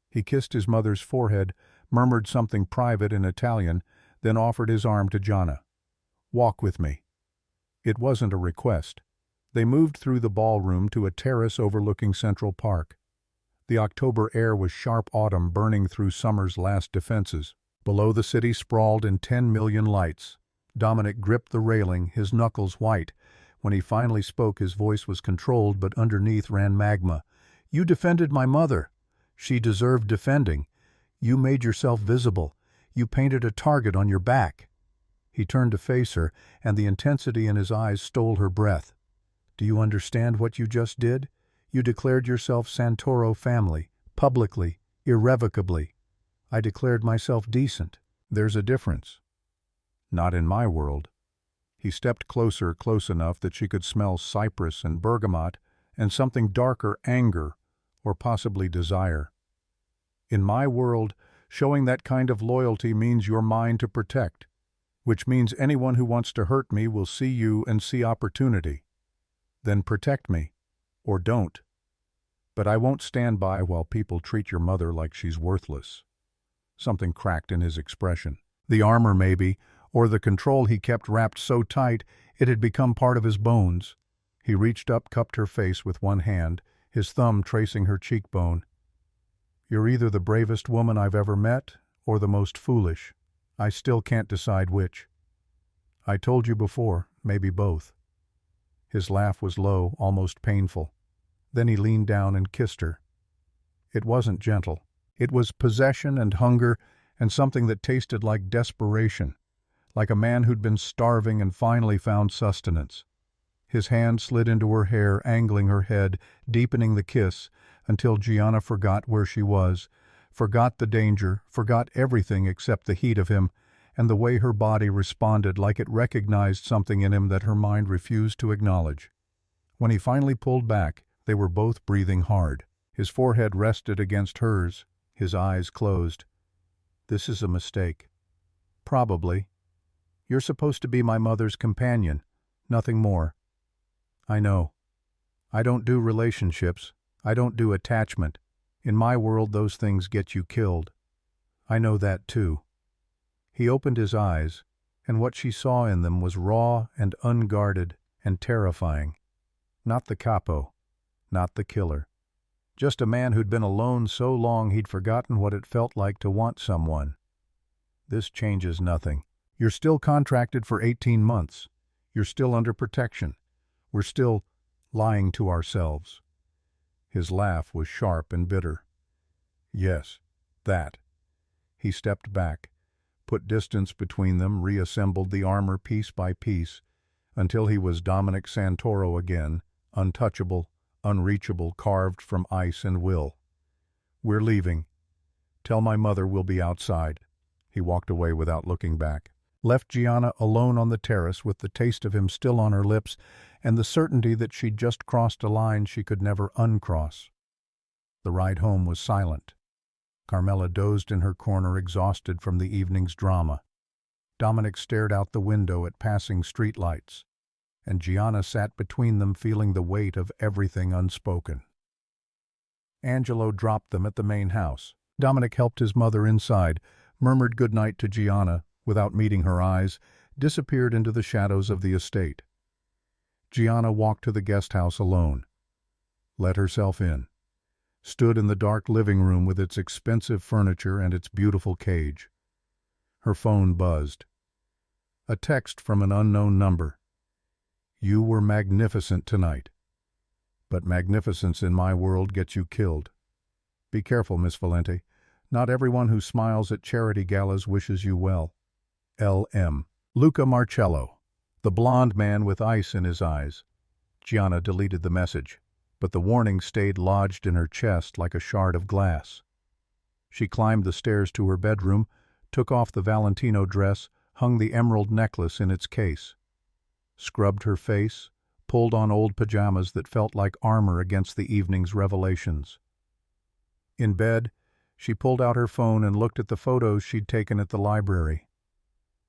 He kissed his mother's forehead, murmured something private in Italian, then offered his arm to Gianna. "Walk with me." It wasn't a request. They moved through the ballroom to a terrace overlooking Central Park. The October air was sharp autumn burning through summer's last defenses. Below, the city sprawled in 10 million lights. Dominic gripped the railing, his knuckles white. When he finally spoke, his voice was controlled, but underneath ran magma. "You defended my mother. She deserved defending. You made yourself visible. You painted a target on your back." He turned to face her, and the intensity in his eyes stole her breath. "Do you understand what you just did? You declared yourself Santoro family, publicly, irrevocably. I declared myself decent. There's a difference." "Not in my world." He stepped closer, close enough that she could smell cypress and bergamot, and something darker, anger, or possibly desire. "In my world, showing that kind of loyalty means you're mine to protect, which means anyone who wants to hurt me will see you and see opportunity. Then protect me, or don't. But I won't stand by while people treat your mother like she's worthless." Something cracked in his expression. The armor, maybe, or the control he kept wrapped so tight it had become part of his bones. He reached up, cupped her face with one hand, his thumb tracing her cheekbone. "You're either the bravest woman I've ever met, or the most foolish. I still can't decide which. I told you before, maybe both." His laugh was low, almost painful. Then he leaned down and kissed her. It wasn't gentle. It was possession and hunger and something that tasted like desperation, like a man who'd been starving and finally found sustenance. His hand slid into her hair, angling her head, deepening the kiss, until Gianna forgot where she was, forgot the danger, forgot everything except the heat of him, and the way her body responded, like it recognized something in him that her mind refused to acknowledge. When he finally pulled back, they were both breathing hard. His forehead rested against hers, his eyes closed. "This is a mistake." "Probably. You're supposed to be my mother's companion, nothing more." "I know. I don't do relationships. I don't do attachment. In my world, those things get you killed. I know that too." He opened his eyes, and what she saw in them was raw and unguarded and terrifying. Not the capo, not the killer. Just a man who'd been alone so long he'd forgotten what it felt like to want someone. "This changes nothing. You're still contracted for 18 months. You're still under protection. We're still lying to ourselves." His laugh was sharp and bitter. "Yes, that." He stepped back, put distance between them, reassembled the armor piece by piece, until he was Dominic Santoro again, untouchable, unreachable, carved from ice and will. "We're leaving. Tell my mother we'll be outside." He walked away without looking back. Left Gianna alone on the terrace with the taste of him still on her lips and the certainty that she'd just crossed a line she could never uncross. The ride home was silent. Carmela dozed in her corner, exhausted from the evening's drama. Dominic stared out the window at passing streetlights, and Gianna sat between them, feeling the weight of everything unspoken. Angelo dropped them at the main house. Dominic helped his mother inside, murmured goodnight to Gianna, without meeting her eyes, disappeared into the shadows of the estate. Gianna walked to the guest house alone, let herself in, stood in the dark living room with its expensive furniture and its beautiful cage. Her phone buzzed. A text from an unknown number. "You were magnificent tonight. But magnificence in my world gets you killed. Be careful, Miss Valente. Not everyone who smiles at charity galas wishes you well. L.M." Luca Marcello, the blond man with ice in his eyes. Gianna deleted the message, but the warning stayed lodged in her chest like a shard of glass. She climbed the stairs to her bedroom, took off the Valentino dress, hung the emerald necklace in its case, scrubbed her face, pulled on old pajamas that felt like armor against the evening's revelations. In bed, she pulled out her phone and looked at the photos she'd taken at the library.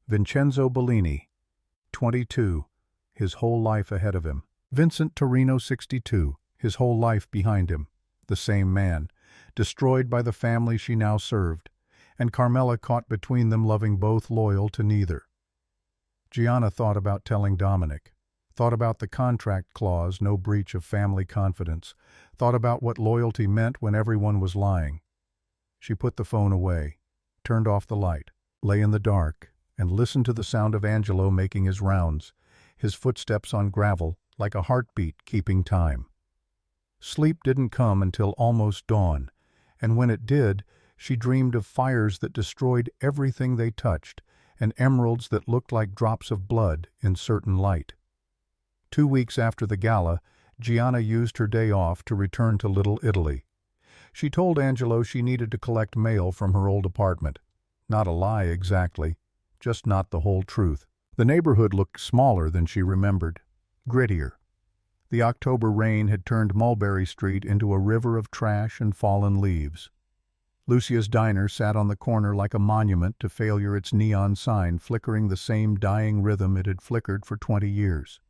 Vincenzo Bellini, 22, his whole life ahead of him. Vincent Torino, 62, his whole life behind him. The same man, destroyed by the family she now served, and Carmela caught between them, loving both, loyal to neither. Gianna thought about telling Dominic, thought about the contract clause, no breach of family confidence, thought about what loyalty meant when everyone was lying. She put the phone away, turned off the light, lay in the dark, and listened to the sound of Angelo making his rounds, his footsteps on gravel, like a heartbeat keeping time. Sleep didn't come until almost dawn, and when it did, she dreamed of fires that destroyed everything they touched, and emeralds that looked like drops of blood in certain light. 2 weeks after the gala, Gianna used her day off to return to Little Italy. She told Angelo she needed to collect mail from her old apartment. Not a lie exactly, just not the whole truth. The neighborhood looked smaller than she remembered, grittier. The October rain had turned Mulberry Street into a river of trash and fallen leaves. Lucia's diner sat on the corner like a monument to failure, its neon sign flickering the same dying rhythm it had flickered for 20 years.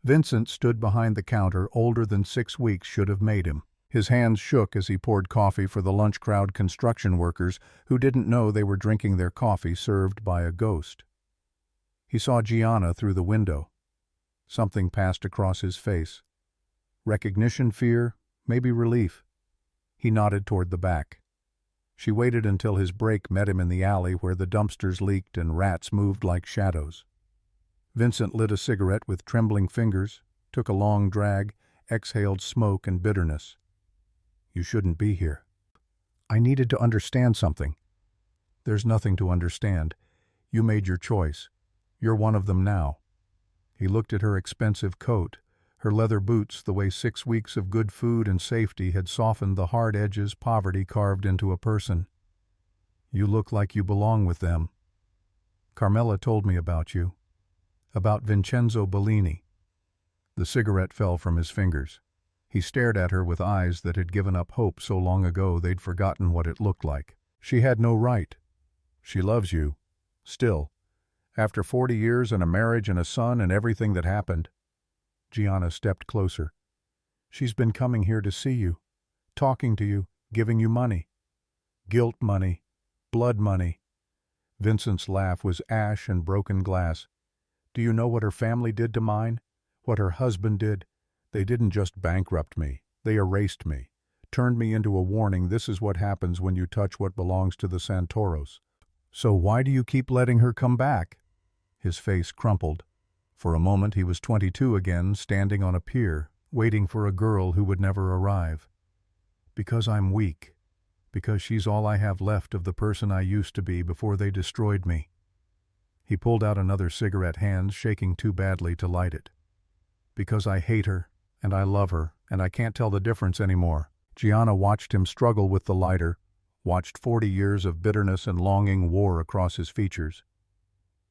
Vincent stood behind the counter, older than 6 weeks should have made him. His hands shook as he poured coffee for the lunch crowd construction workers who didn't know they were drinking their coffee served by a ghost. He saw Gianna through the window. Something passed across his face. Recognition, fear, maybe relief. He nodded toward the back. She waited until his break met him in the alley where the dumpsters leaked and rats moved like shadows. Vincent lit a cigarette with trembling fingers, took a long drag, exhaled smoke and bitterness. "You shouldn't be here." "I needed to understand something." "There's nothing to understand. You made your choice. You're one of them now." He looked at her expensive coat, her leather boots, the way 6 weeks of good food and safety had softened the hard edges poverty carved into a person. "You look like you belong with them. Carmela told me about you. About Vincenzo Bellini." The cigarette fell from his fingers. He stared at her with eyes that had given up hope so long ago they'd forgotten what it looked like. "She had no right. She loves you. Still. After 40 years and a marriage and a son and everything that happened." Gianna stepped closer. "She's been coming here to see you, talking to you, giving you money. Guilt money, blood money." Vincent's laugh was ash and broken glass. "Do you know what her family did to mine? What her husband did? They didn't just bankrupt me. They erased me, turned me into a warning. This is what happens when you touch what belongs to the Santoros. So why do you keep letting her come back?" His face crumpled. For a moment he was 22 again, standing on a pier, waiting for a girl who would never arrive. "Because I'm weak. Because she's all I have left of the person I used to be before they destroyed me." He pulled out another cigarette, hands shaking too badly to light it. "Because I hate her, and I love her, and I can't tell the difference anymore." Gianna watched him struggle with the lighter, watched 40 years of bitterness and longing war across his features.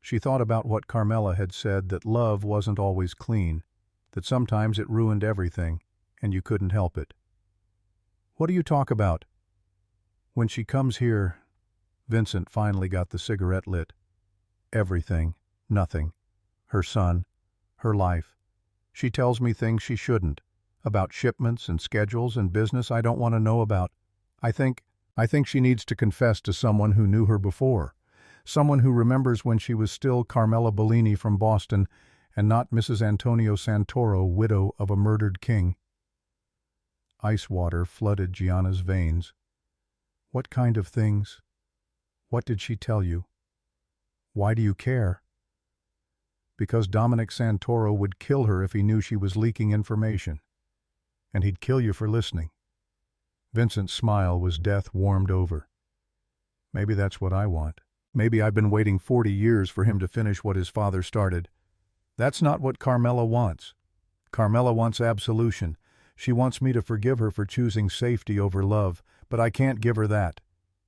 She thought about what Carmela had said, that love wasn't always clean, that sometimes it ruined everything, and you couldn't help it. "What do you talk about?" "When she comes here..." Vincent finally got the cigarette lit. "Everything, nothing. Her son, her life. She tells me things she shouldn't. About shipments and schedules and business I don't want to know about. I think, I think she needs to confess to someone who knew her before. Someone who remembers when she was still Carmela Bellini from Boston and not Mrs. Antonio Santoro, widow of a murdered king. Ice water flooded Gianna's veins. What kind of things? What did she tell you? Why do you care? Because Dominic Santoro would kill her if he knew she was leaking information. And he'd kill you for listening. Vincent's smile was death warmed over. Maybe that's what I want. Maybe I've been waiting 40 years for him to finish what his father started. That's not what Carmela wants. Carmela wants absolution. She wants me to forgive her for choosing safety over love, but I can't give her that.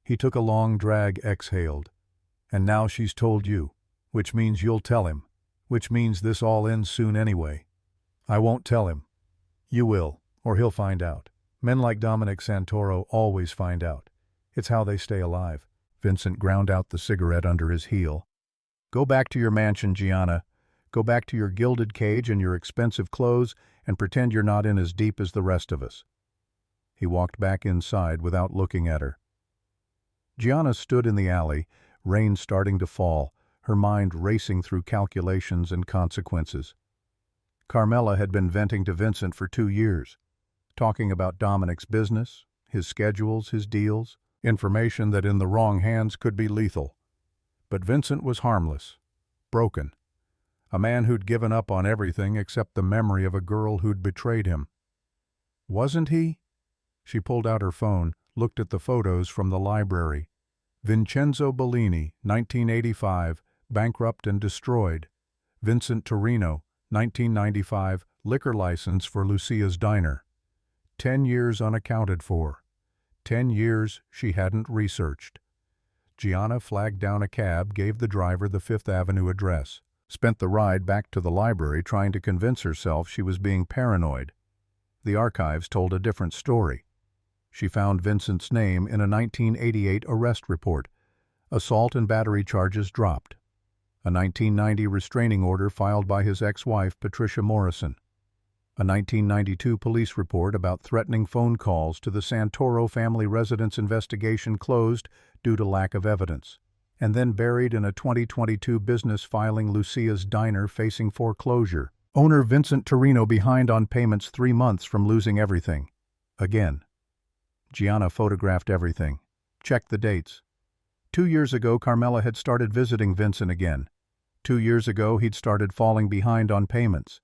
He took a long drag, exhaled. And now she's told you, which means you'll tell him, which means this all ends soon anyway. I won't tell him. You will, or he'll find out. Men like Dominic Santoro always find out. It's how they stay alive. Vincent ground out the cigarette under his heel. Go back to your mansion, Gianna. Go back to your gilded cage and your expensive clothes and pretend you're not in as deep as the rest of us. He walked back inside without looking at her. Gianna stood in the alley, rain starting to fall, her mind racing through calculations and consequences. Carmela had been venting to Vincent for 2 years, talking about Dominic's business, his schedules, his deals, information that in the wrong hands could be lethal. But Vincent was harmless, broken, a man who'd given up on everything except the memory of a girl who'd betrayed him. Wasn't he? She pulled out her phone, looked at the photos from the library. Vincenzo Bellini, 1985, bankrupt and destroyed. Vincent Torino, 1995, liquor license for Lucia's Diner. 10 years unaccounted for. 10 years she hadn't researched. Gianna flagged down a cab, gave the driver the Fifth Avenue address, spent the ride back to the library trying to convince herself she was being paranoid. The archives told a different story. She found Vincent's name in a 1988 arrest report. Assault and battery charges dropped. A 1990 restraining order filed by his ex-wife, Patricia Morrison. A 1992 police report about threatening phone calls to the Santoro family residence investigation closed due to lack of evidence, and then buried in a 2022 business filing Lucia's Diner facing foreclosure. Owner Vincent Torino behind on payments 3 months from losing everything. Again. Gianna photographed everything. Checked the dates. 2 years ago, Carmela had started visiting Vincent again. 2 years ago, he'd started falling behind on payments.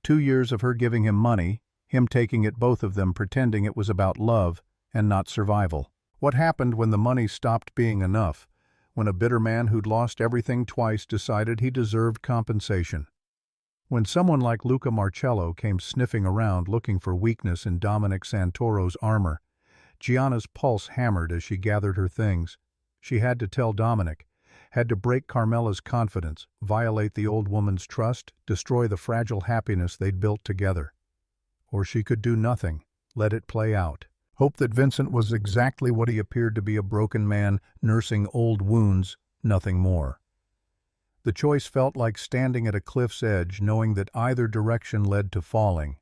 2 years of her giving him money, him taking it, both of them pretending it was about love and not survival. What happened when the money stopped being enough? When a bitter man who'd lost everything twice decided he deserved compensation? When someone like Luca Marcello came sniffing around looking for weakness in Dominic Santoro's armor? Gianna's pulse hammered as she gathered her things. She had to tell Dominic, had to break Carmela's confidence, violate the old woman's trust, destroy the fragile happiness they'd built together. Or she could do nothing, let it play out. Hope that Vincent was exactly what he appeared to be, a broken man nursing old wounds, nothing more. The choice felt like standing at a cliff's edge, knowing that either direction led to falling.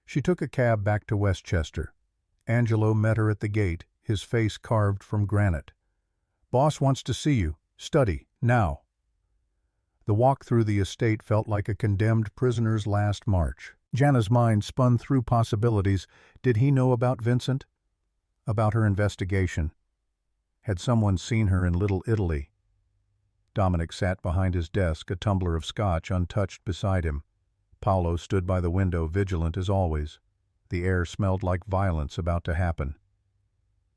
She took a cab back to Westchester. Angelo met her at the gate, his face carved from granite. "Boss wants to see you. Study, now." The walk through the estate felt like a condemned prisoner's last march. Gianna's mind spun through possibilities. Did he know about Vincent? About her investigation? Had someone seen her in Little Italy? Dominic sat behind his desk, a tumbler of scotch untouched beside him. Paolo stood by the window, vigilant as always. The air smelled like violence about to happen.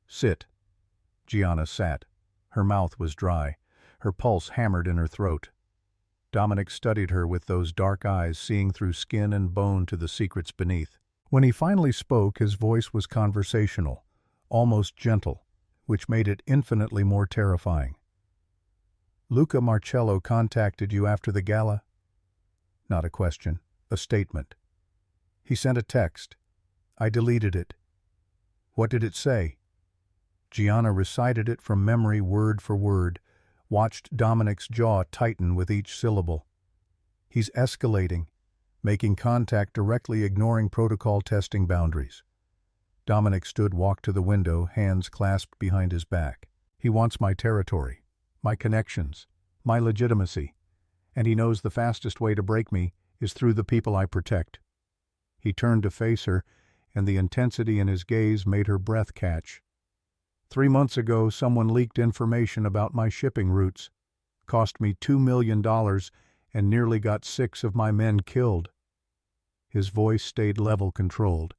"Sit." Gianna sat. Her mouth was dry. Her pulse hammered in her throat. Dominic studied her with those dark eyes, seeing through skin and bone to the secrets beneath. When he finally spoke, his voice was conversational, almost gentle, which made it infinitely more terrifying. "Luca Marcello contacted you after the gala?" Not a question, a statement. "He sent a text. I deleted it." "What did it say?" Gianna recited it from memory word for word, watched Dominic's jaw tighten with each syllable. "He's escalating. making contact directly, ignoring protocol, testing boundaries. Dominic walked to the window, hands clasped behind his back. He wants my territory, my connections, my legitimacy, and he knows the fastest way to break me is through the people I protect. He turned to face her, and the intensity in his gaze made her breath catch. 3 months ago, someone leaked information about my shipping routes, cost me $2 million, and nearly got 6 of my men killed. His voice stayed level, controlled.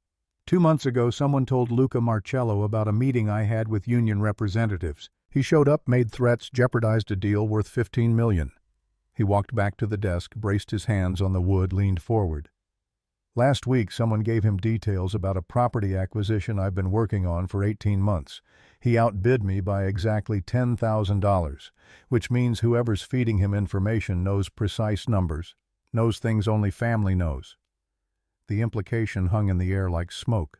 2 months ago, someone told Luca Marcello about a meeting I had with union representatives. He showed up, made threats, jeopardized a deal worth $15 million. He walked back to the desk, braced his hands on the wood, leaned forward. Last week, someone gave him details about a property acquisition I've been working on for 18 months. He outbid me by exactly $10,000, which means whoever's feeding him information knows precise numbers, knows things only family knows. The implication hung in the air like smoke.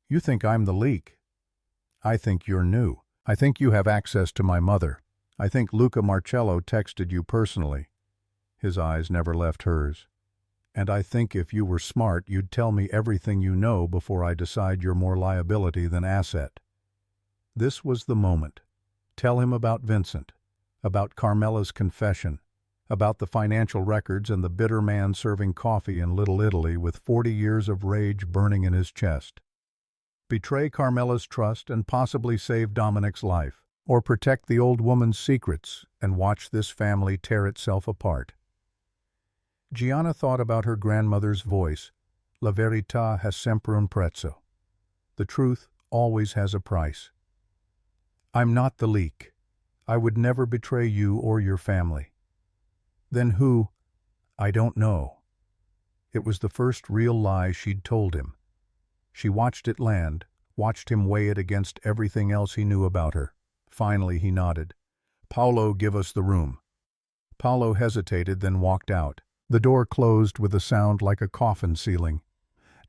You think I'm the leak. I think you're new. I think you have access to my mother. I think Luca Marcello texted you personally. His eyes never left hers. And I think if you were smart, you'd tell me everything you know before I decide you're more liability than asset. This was the moment. Tell him about Vincent, about Carmela's confession, about the financial records and the bitter man serving coffee in Little Italy with 40 years of rage burning in his chest. Betray Carmela's trust and possibly save Dominic's life, or protect the old woman's secrets and watch this family tear itself apart. Gianna thought about her grandmother's voice. La verità ha sempre un prezzo. The truth always has a price. I'm not the leak. I would never betray you or your family. Then who? I don't know. It was the first real lie she'd told him. She watched it land, watched him weigh it against everything else he knew about her. Finally he nodded. Paolo, give us the room. Paolo hesitated, then walked out. The door closed with a sound like a coffin ceiling.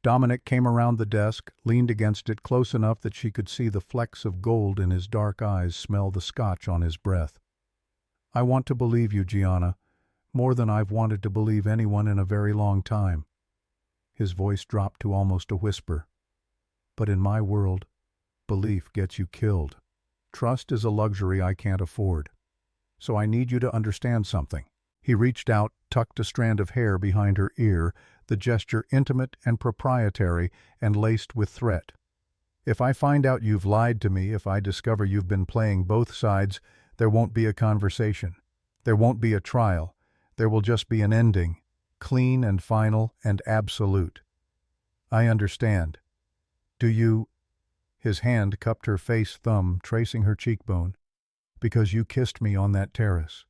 Dominic came around the desk, leaned against it close enough that she could see the flecks of gold in his dark eyes, smell the scotch on his breath. I want to believe you, Gianna, more than I've wanted to believe anyone in a very long time. His voice dropped to almost a whisper. But in my world, belief gets you killed. Trust is a luxury I can't afford. So I need you to understand something. He reached out, tucked a strand of hair behind her ear, the gesture intimate and proprietary and laced with threat. If I find out you've lied to me, if I discover you've been playing both sides, there won't be a conversation. There won't be a trial. There will just be an ending, clean and final and absolute. I understand. Do you? His hand cupped her face, thumb tracing her cheekbone. Because you kissed me on that terrace.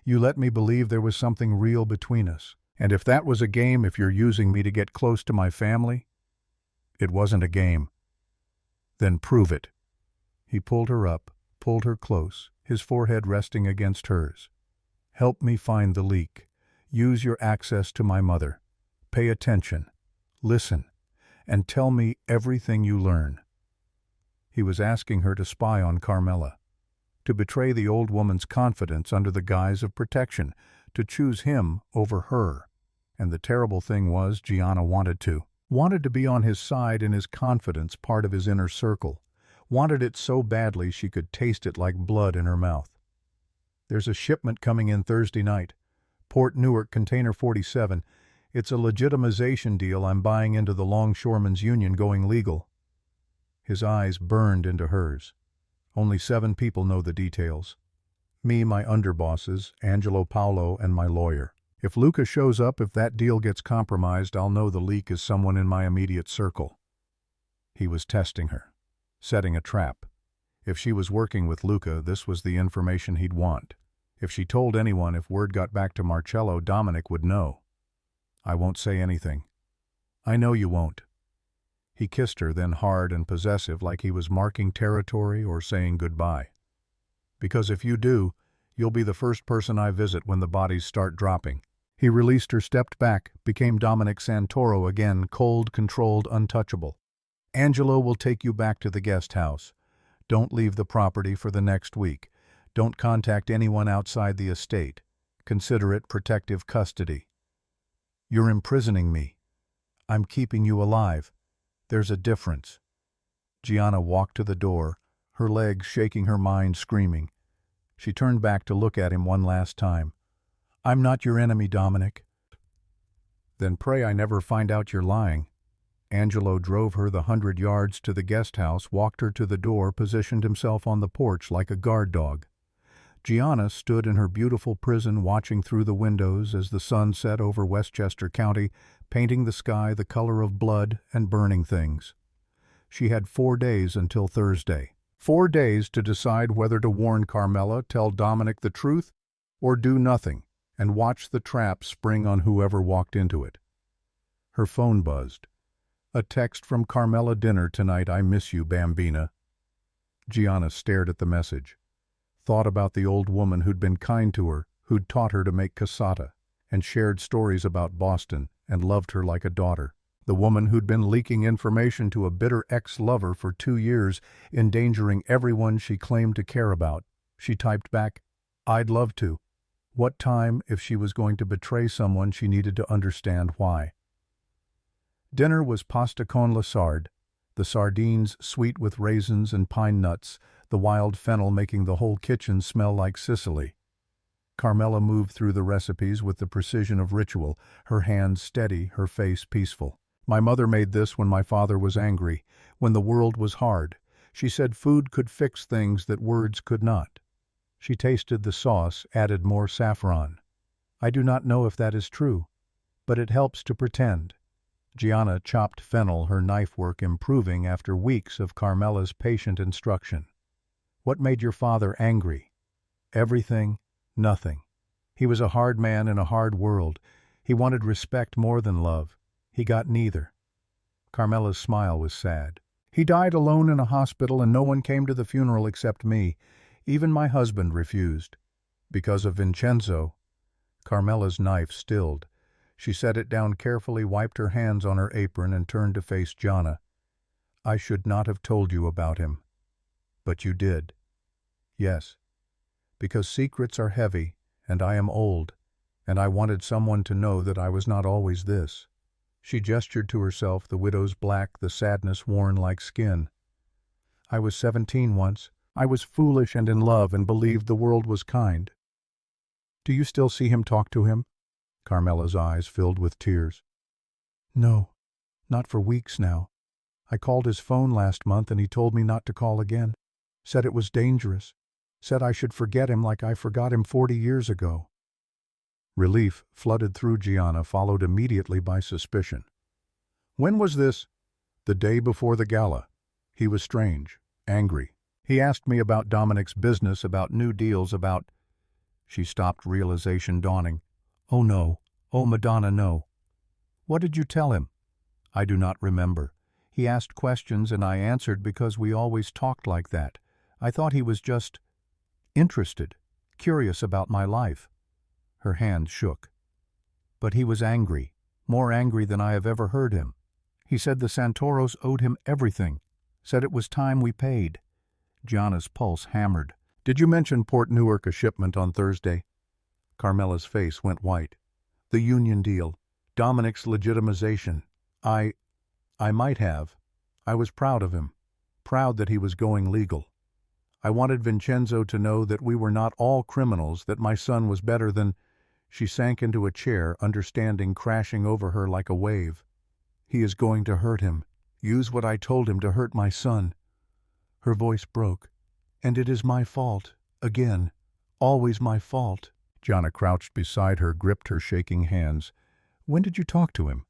You let me believe there was something real between us. And if that was a game, if you're using me to get close to my family, it wasn't a game. Then prove it. He pulled her up, pulled her close, his forehead resting against hers. Help me find the leak. Use your access to my mother. Pay attention. Listen. And tell me everything you learn. He was asking her to spy on Carmela, to betray the old woman's confidence under the guise of protection, to choose him over her. And the terrible thing was, Gianna wanted to be on his side in his confidence, part of his inner circle. Wanted it so badly she could taste it like blood in her mouth. There's a shipment coming in Thursday night. Port Newark, Container 47. It's a legitimization deal I'm buying into the Longshoremen's Union, going legal. His eyes burned into hers. Only 7 people know the details. Me, my underbosses, Angelo, Paolo, and my lawyer. If Luca shows up, if that deal gets compromised, I'll know the leak is someone in my immediate circle. He was testing her, setting a trap. If she was working with Luca, this was the information he'd want. If she told anyone, if word got back to Marcello, Dominic would know. I won't say anything. I know you won't. He kissed her, then hard and possessive, like he was marking territory or saying goodbye. Because if you do, you'll be the first person I visit when the bodies start dropping. He released her, stepped back, became Dominic Santoro again, cold, controlled, untouchable. Angelo will take you back to the guest house. Don't leave the property for the next week. Don't contact anyone outside the estate. Consider it protective custody. You're imprisoning me. I'm keeping you alive. There's a difference." Gianna walked to the door, her legs shaking, her mind screaming. She turned back to look at him one last time. "I'm not your enemy, Dominic." "Then pray I never find out you're lying." Angelo drove her the 100 yards to the guest house, walked her to the door, positioned himself on the porch like a guard dog. Gianna stood in her beautiful prison, watching through the windows as the sun set over Westchester County, painting the sky the color of blood and burning things. She had 4 days until Thursday. 4 days to decide whether to warn Carmela, tell Dominic the truth, or do nothing and watch the trap spring on whoever walked into it. Her phone buzzed. A text from Carmela: "Dinner tonight, I miss you, Bambina." Gianna stared at the message, thought about the old woman who'd been kind to her, who'd taught her to make cassata, and shared stories about Boston, and loved her like a daughter. The woman who'd been leaking information to a bitter ex-lover for 2 years, endangering everyone she claimed to care about. She typed back, "I'd love to." What time if she was going to betray someone she needed to understand why? Dinner was pasta con la sarde, the sardines sweet with raisins and pine nuts, the wild fennel making the whole kitchen smell like Sicily. Carmela moved through the recipes with the precision of ritual, her hands steady, her face peaceful. "My mother made this when my father was angry, when the world was hard. She said food could fix things that words could not." She tasted the sauce, added more saffron. "I do not know if that is true, but it helps to pretend." Gianna chopped fennel, her knife work improving after weeks of Carmela's patient instruction. "What made your father angry?" "Everything, nothing. He was a hard man in a hard world. He wanted respect more than love. He got neither." Carmela's smile was sad. "He died alone in a hospital and no one came to the funeral except me. Even my husband refused." "Because of Vincenzo?" Carmela's knife stilled. She set it down carefully, wiped her hands on her apron, and turned to face Gianna. "I should not have told you about him. But you did." "Yes. Because secrets are heavy, and I am old, and I wanted someone to know that I was not always this." She gestured to herself, the widow's black, the sadness worn like skin. "I was 17 once. I was foolish and in love and believed the world was kind." "Do you still see him, talk to him?" Carmela's eyes filled with tears. "No, not for weeks now. I called his phone last month and he told me not to call again. Said it was dangerous. Said I should forget him like I forgot him 40 years ago." Relief flooded through Gianna, followed immediately by suspicion. "When was this?" "The day before the gala. He was strange, angry. He asked me about Dominic's business, about new deals, about—" She stopped, realization dawning. "Oh no. Oh Madonna, no." "What did you tell him?" "I do not remember. He asked questions and I answered because we always talked like that. I thought he was just interested, curious about my life." Her hand shook. "But he was angry, more angry than I have ever heard him. He said the Santoros owed him everything, said it was time we paid." Gianna's pulse hammered. "Did you mention Port Newark, a shipment on Thursday?" Carmela's face went white. "The union deal, Dominic's legitimization. I might have. I was proud of him, proud that he was going legal. I wanted Vincenzo to know that we were not all criminals, that my son was better than—" She sank into a chair, understanding crashing over her like a wave. "He is going to hurt him, use what I told him to hurt my son." Her voice broke. "And it is my fault, again, always my fault." Gianna crouched beside her, gripped her shaking hands. "When did you talk to him?"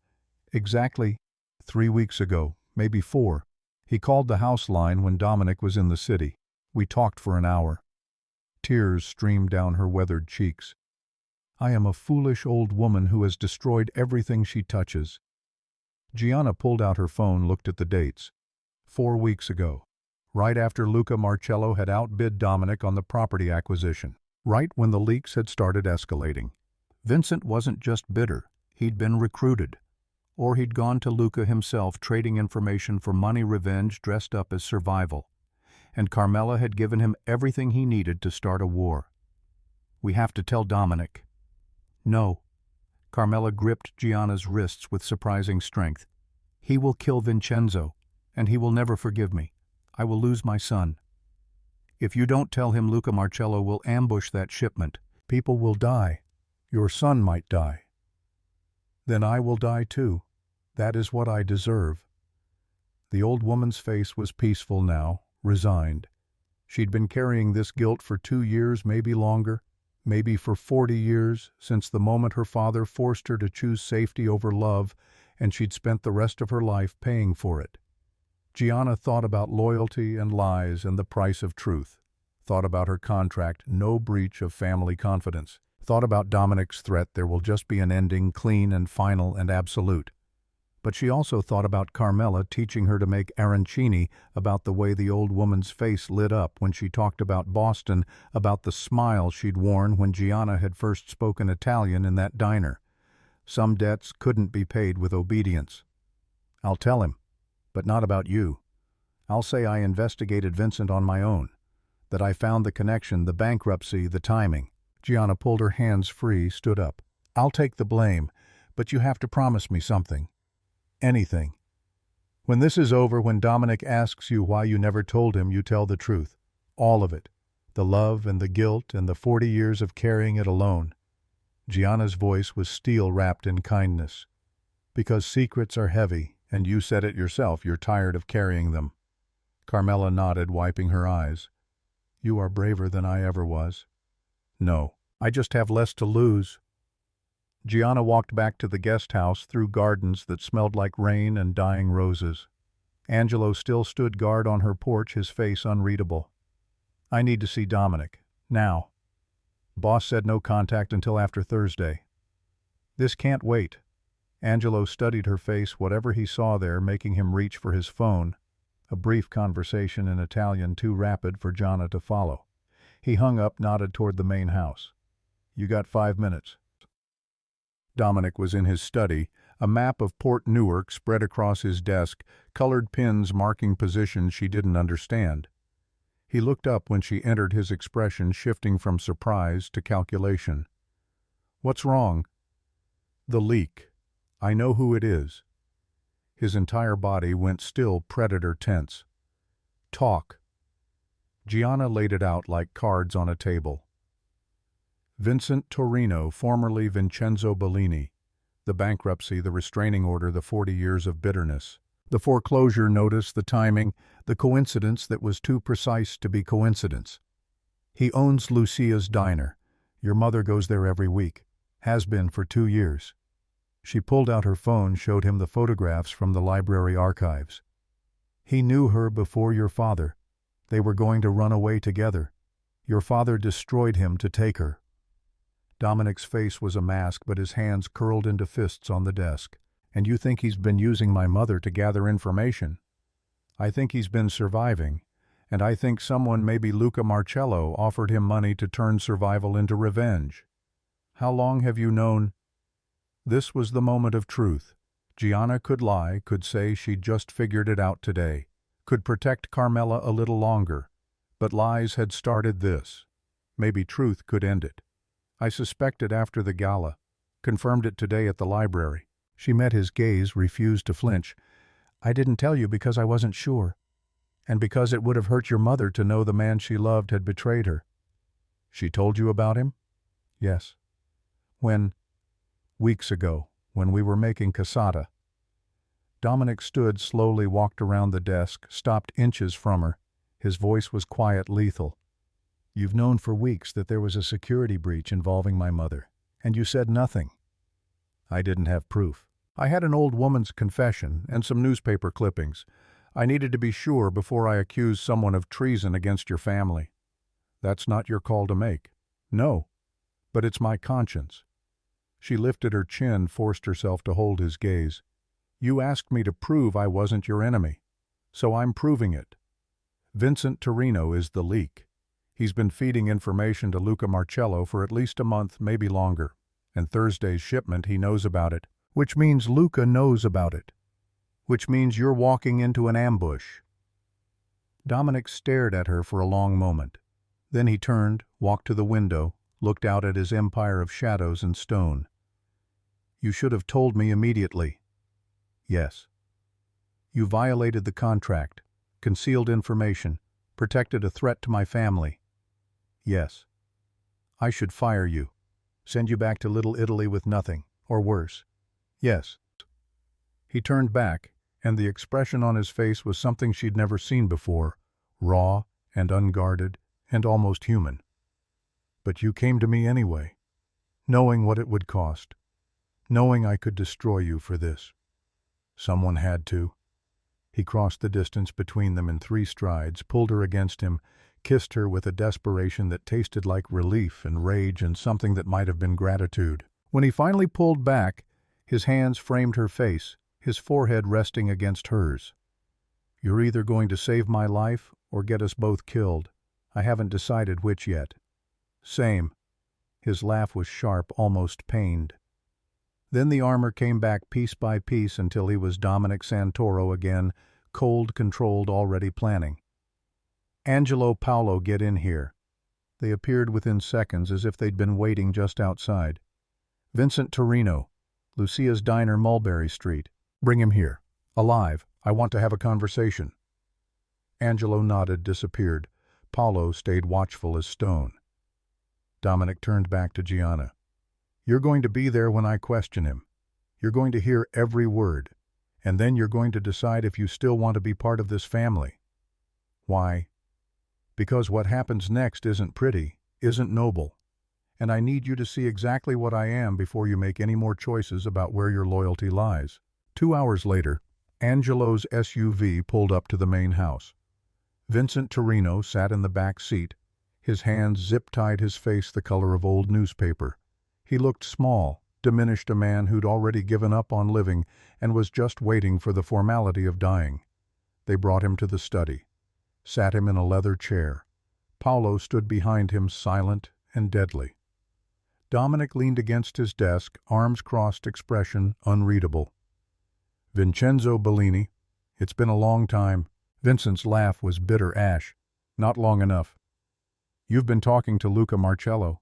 "Exactly 3 weeks ago, maybe 4. He called the house line when Dominic was in the city. We talked for an hour." Tears streamed down her weathered cheeks. "I am a foolish old woman who has destroyed everything she touches." Gianna pulled out her phone, looked at the dates. 4 weeks ago, right after Luca Marcello had outbid Dominic on the property acquisition, right when the leaks had started escalating. Vincent wasn't just bitter, he'd been recruited. Or he'd gone to Luca himself, trading information for money, revenge dressed up as survival. And Carmela had given him everything he needed to start a war. "We have to tell Dominic." "No." Carmela gripped Gianna's wrists with surprising strength. "He will kill Vincenzo, and he will never forgive me. I will lose my son. If you don't tell him Luca Marcello will ambush that shipment, people will die. Your son might die. Then I will die too. That is what I deserve." The old woman's face was peaceful now, resigned. She'd been carrying this guilt for 2 years, maybe longer, maybe for 40 years, since the moment her father forced her to choose safety over love, and she'd spent the rest of her life paying for it. Gianna thought about loyalty and lies and the price of truth. Thought about her contract, no breach of family confidence. Thought about Dominic's threat, there will just be an ending, clean and final and absolute. But she also thought about Carmela teaching her to make arancini, about the way the old woman's face lit up when she talked about Boston, about the smile she'd worn when Gianna had first spoken Italian in that diner. Some debts couldn't be paid with obedience. "I'll tell him, but not about you. I'll say I investigated Vincent on my own, that I found the connection, the bankruptcy, the timing." Gianna pulled her hands free, stood up. "I'll take the blame, but you have to promise me something. Anything. When this is over, when Dominic asks you why you never told him, you tell the truth. All of it. The love and the guilt and the 40 years of carrying it alone." Gianna's voice was steel-wrapped in kindness. "Because secrets are heavy, and you said it yourself, you're tired of carrying them." Carmela nodded, wiping her eyes. "You are braver than I ever was." "No, I just have less to lose." Gianna walked back to the guest house through gardens that smelled like rain and dying roses. Angelo still stood guard on her porch, his face unreadable. "I need to see Dominic. Now. Boss said no contact until after Thursday." "This can't wait." Angelo studied her face, whatever he saw there making him reach for his phone. A brief conversation in Italian, too rapid for Gianna to follow. He hung up, nodded toward the main house. "You got 5 minutes." Dominic was in his study, a map of Port Newark spread across his desk, colored pins marking positions she didn't understand. He looked up when she entered, his expression shifting from surprise to calculation. "What's wrong?" "The leak. I know who it is." His entire body went still, predator tense. "Talk." Gianna laid it out like cards on a table. Vincent Torino, formerly Vincenzo Bellini. The bankruptcy, the restraining order, the 40 years of bitterness. The foreclosure notice, the timing, the coincidence that was too precise to be coincidence. "He owns Lucia's diner. Your mother goes there every week. Has been for 2 years. She pulled out her phone, showed him the photographs from the library archives. "He knew her before your father. They were going to run away together. Your father destroyed him to take her." Dominic's face was a mask, but his hands curled into fists on the desk. "And you think he's been using my mother to gather information?" "I think he's been surviving, and I think someone, maybe Luca Marcello, offered him money to turn survival into revenge." "How long have you known?" This was the moment of truth. Gianna could lie, could say she'd just figured it out today, could protect Carmela a little longer, but lies had started this. Maybe truth could end it. "I suspected after the gala. Confirmed it today at the library." She met his gaze, refused to flinch. "I didn't tell you because I wasn't sure. And because it would have hurt your mother to know the man she loved had betrayed her." "She told you about him?" "Yes." "When?" "Weeks ago, when we were making cassata." Dominic stood, slowly walked around the desk, stopped inches from her. His voice was quiet, lethal. "You've known for weeks that there was a security breach involving my mother, and you said nothing." "I didn't have proof. I had an old woman's confession and some newspaper clippings. I needed to be sure before I accused someone of treason against your family." "That's not your call to make." "No, but it's my conscience." She lifted her chin, forced herself to hold his gaze. "You asked me to prove I wasn't your enemy, so I'm proving it. Vincent Torino is the leak. He's been feeding information to Luca Marcello for at least a month, maybe longer. And Thursday's shipment, he knows about it. Which means Luca knows about it. Which means you're walking into an ambush." Dominic stared at her for a long moment. Then he turned, walked to the window, looked out at his empire of shadows and stone. You should have told me immediately. Yes. You violated the contract, concealed information, protected a threat to my family. Yes. I should fire you, send you back to Little Italy with nothing, or worse. Yes. He turned back, and the expression on his face was something she'd never seen before, raw and unguarded and almost human. But you came to me anyway, knowing what it would cost, knowing I could destroy you for this. Someone had to. He crossed the distance between them in 3 strides, pulled her against him, kissed her with a desperation that tasted like relief and rage and something that might have been gratitude. When he finally pulled back, his hands framed her face, his forehead resting against hers. You're either going to save my life or get us both killed. I haven't decided which yet. Same. His laugh was sharp, almost pained. Then the armor came back piece by piece until he was Dominic Santoro again, cold, controlled, already planning. Angelo, Paolo, get in here. They appeared within seconds as if they'd been waiting just outside. Vincent Torino, Lucia's Diner, Mulberry Street. Bring him here. Alive. I want to have a conversation. Angelo nodded, disappeared. Paolo stayed watchful as stone. Dominic turned back to Gianna. You're going to be there when I question him. You're going to hear every word. And then you're going to decide if you still want to be part of this family. Why? Because what happens next isn't pretty, isn't noble. And I need you to see exactly what I am before you make any more choices about where your loyalty lies. 2 hours later, Angelo's SUV pulled up to the main house. Vincent Torino sat in the back seat. His hands zip-tied his face the color of old newspaper. He looked small, diminished, a man who'd already given up on living and was just waiting for the formality of dying. They brought him to the study, sat him in a leather chair. Paolo stood behind him, silent and deadly. Dominic leaned against his desk, arms crossed, expression unreadable. Vincenzo Bellini, it's been a long time. Vincent's laugh was bitter ash. Not long enough. You've been talking to Luca Marcello.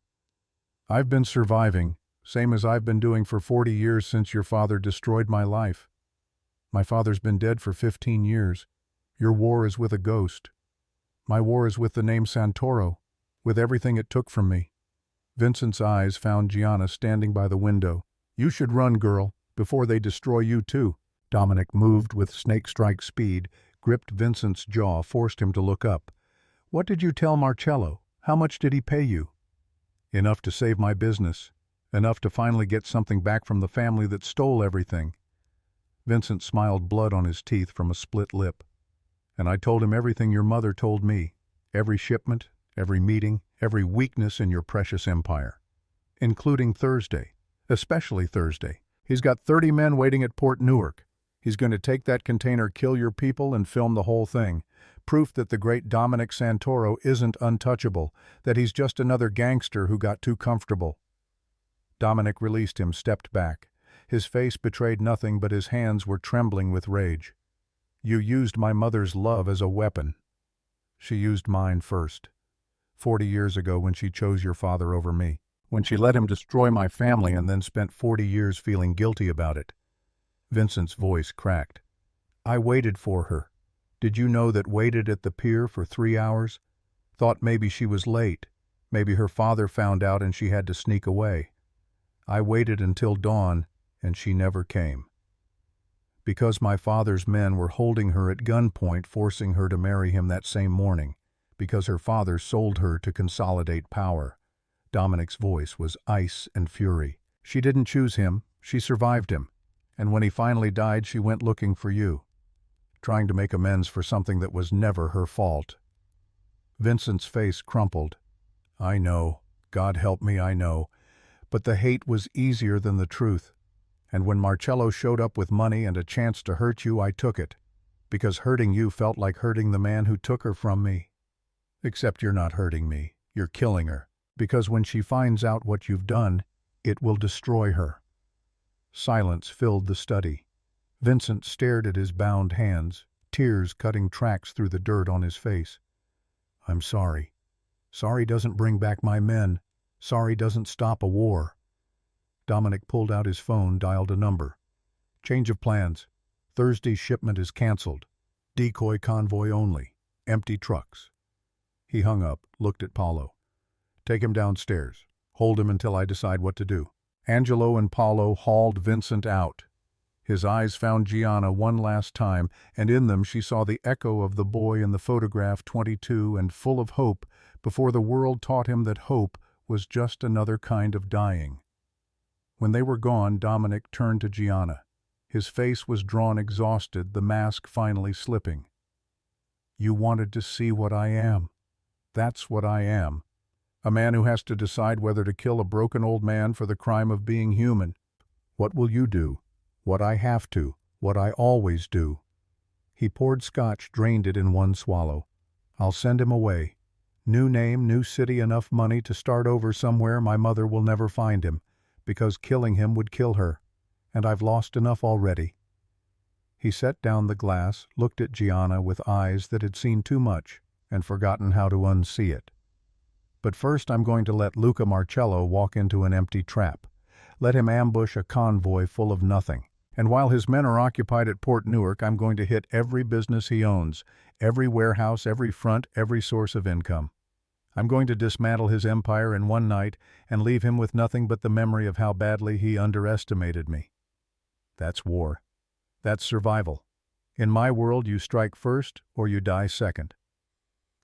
I've been surviving, same as I've been doing for 40 years since your father destroyed my life. My father's been dead for 15 years. Your war is with a ghost. My war is with the name Santoro, with everything it took from me. Vincent's eyes found Gianna standing by the window. You should run, girl, before they destroy you too. Dominic moved with snake-strike speed, gripped Vincent's jaw, forced him to look up. What did you tell Marcello? How much did he pay you? Enough to save my business. Enough to finally get something back from the family that stole everything. Vincent smiled, blood on his teeth from a split lip. And I told him everything your mother told me. Every shipment, every meeting, every weakness in your precious empire. Including Thursday. Especially Thursday. He's got 30 men waiting at Port Newark. He's going to take that container, kill your people, and film the whole thing. Proof that the great Dominic Santoro isn't untouchable, that he's just another gangster who got too comfortable. Dominic released him, stepped back. His face betrayed nothing, but his hands were trembling with rage. You used my mother's love as a weapon. She used mine first. 40 years ago when she chose your father over me. When she let him destroy my family and then spent 40 years feeling guilty about it. Vincent's voice cracked. I waited for her. Did you know that waited at the pier for 3 hours? Thought maybe she was late. Maybe her father found out and she had to sneak away. I waited until dawn, and she never came. Because my father's men were holding her at gunpoint, forcing her to marry him that same morning. Because her father sold her to consolidate power. Dominic's voice was ice and fury. She didn't choose him, she survived him. And when he finally died, she went looking for you. Trying to make amends for something that was never her fault. Vincent's face crumpled. I know. God help me, I know. But the hate was easier than the truth. And when Marcello showed up with money and a chance to hurt you, I took it. Because hurting you felt like hurting the man who took her from me. Except you're not hurting me. You're killing her. Because when she finds out what you've done, it will destroy her. Silence filled the study. Vincent stared at his bound hands, tears cutting tracks through the dirt on his face. I'm sorry. Sorry doesn't bring back my men. Sorry doesn't stop a war. Dominic pulled out his phone, dialed a number. Change of plans. Thursday's shipment is canceled. Decoy convoy only. Empty trucks. He hung up, looked at Paulo. Take him downstairs. Hold him until I decide what to do. Angelo and Paulo hauled Vincent out. His eyes found Gianna one last time, and in them she saw the echo of the boy in the photograph, 22 and full of hope, before the world taught him that hope was just another kind of dying. When they were gone, Dominic turned to Gianna. His face was drawn, exhausted, the mask finally slipping. You wanted to see what I am. That's what I am. A man who has to decide whether to kill a broken old man for the crime of being human. What will you do? What I have to. What I always do. He poured scotch, drained it in one swallow. I'll send him away. New name, new city, enough money to start over somewhere my mother will never find him, because killing him would kill her, and I've lost enough already. He set down the glass, looked at Gianna with eyes that had seen too much and forgotten how to unsee it. But first I'm going to let Luca Marcello walk into an empty trap. Let him ambush a convoy full of nothing. And while his men are occupied at Port Newark, I'm going to hit every business he owns, every warehouse, every front, every source of income. I'm going to dismantle his empire in one night and leave him with nothing but the memory of how badly he underestimated me. That's war. That's survival. In my world, you strike first or you die second.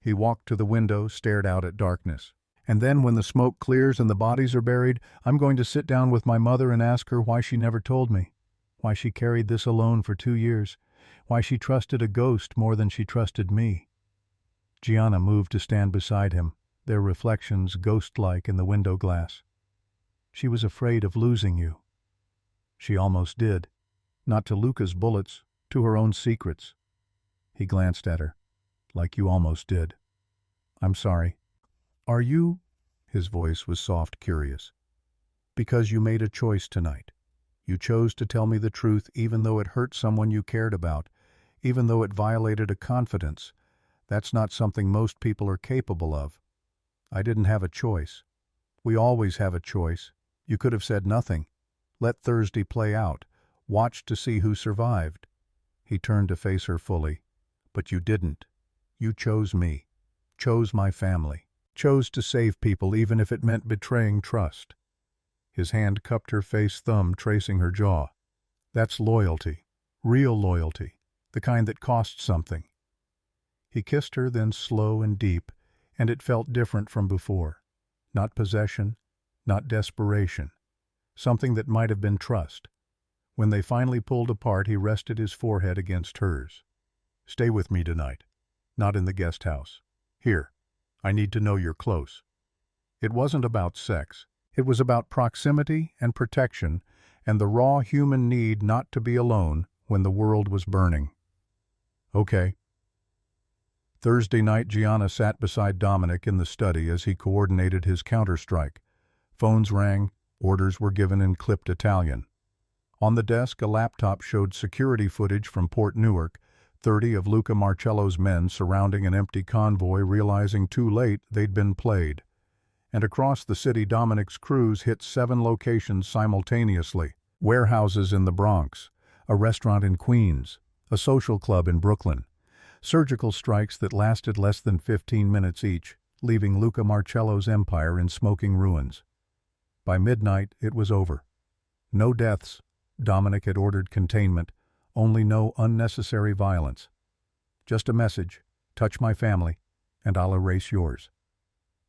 He walked to the window, stared out at darkness. And then when the smoke clears and the bodies are buried, I'm going to sit down with my mother and ask her why she never told me, why she carried this alone for 2 years, why she trusted a ghost more than she trusted me. Gianna moved to stand beside him, their reflections ghost-like in the window glass. She was afraid of losing you. She almost did. Not to Luca's bullets, to her own secrets. He glanced at her. Like you almost did. I'm sorry. Are you? His voice was soft, curious. Because you made a choice tonight. You chose to tell me the truth even though it hurt someone you cared about, even though it violated a confidence. That's not something most people are capable of. I didn't have a choice. We always have a choice. You could have said nothing. Let Thursday play out. Watch to see who survived. He turned to face her fully. But you didn't. You chose me. Chose my family. Chose to save people even if it meant betraying trust. His hand cupped her face, thumb tracing her jaw. That's loyalty. Real loyalty. The kind that costs something. He kissed her, then slow and deep, and it felt different from before. Not possession, not desperation. Something that might have been trust. When they finally pulled apart, he rested his forehead against hers. Stay with me tonight. Not in the guest house. Here. I need to know you're close. It wasn't about sex. It was about proximity and protection and the raw human need not to be alone when the world was burning. Okay. Thursday night, Gianna sat beside Dominic in the study as he coordinated his counterstrike. Phones rang, orders were given in clipped Italian. On the desk, a laptop showed security footage from Port Newark, 30 of Luca Marcello's men surrounding an empty convoy, realizing too late they'd been played. And across the city, Dominic's crews hit 7 locations simultaneously. Warehouses in the Bronx, a restaurant in Queens, a social club in Brooklyn. Surgical strikes that lasted less than 15 minutes each, leaving Luca Marcello's empire in smoking ruins. By midnight, it was over. No deaths. Dominic had ordered containment. Only no unnecessary violence. Just a message, touch my family, and I'll erase yours.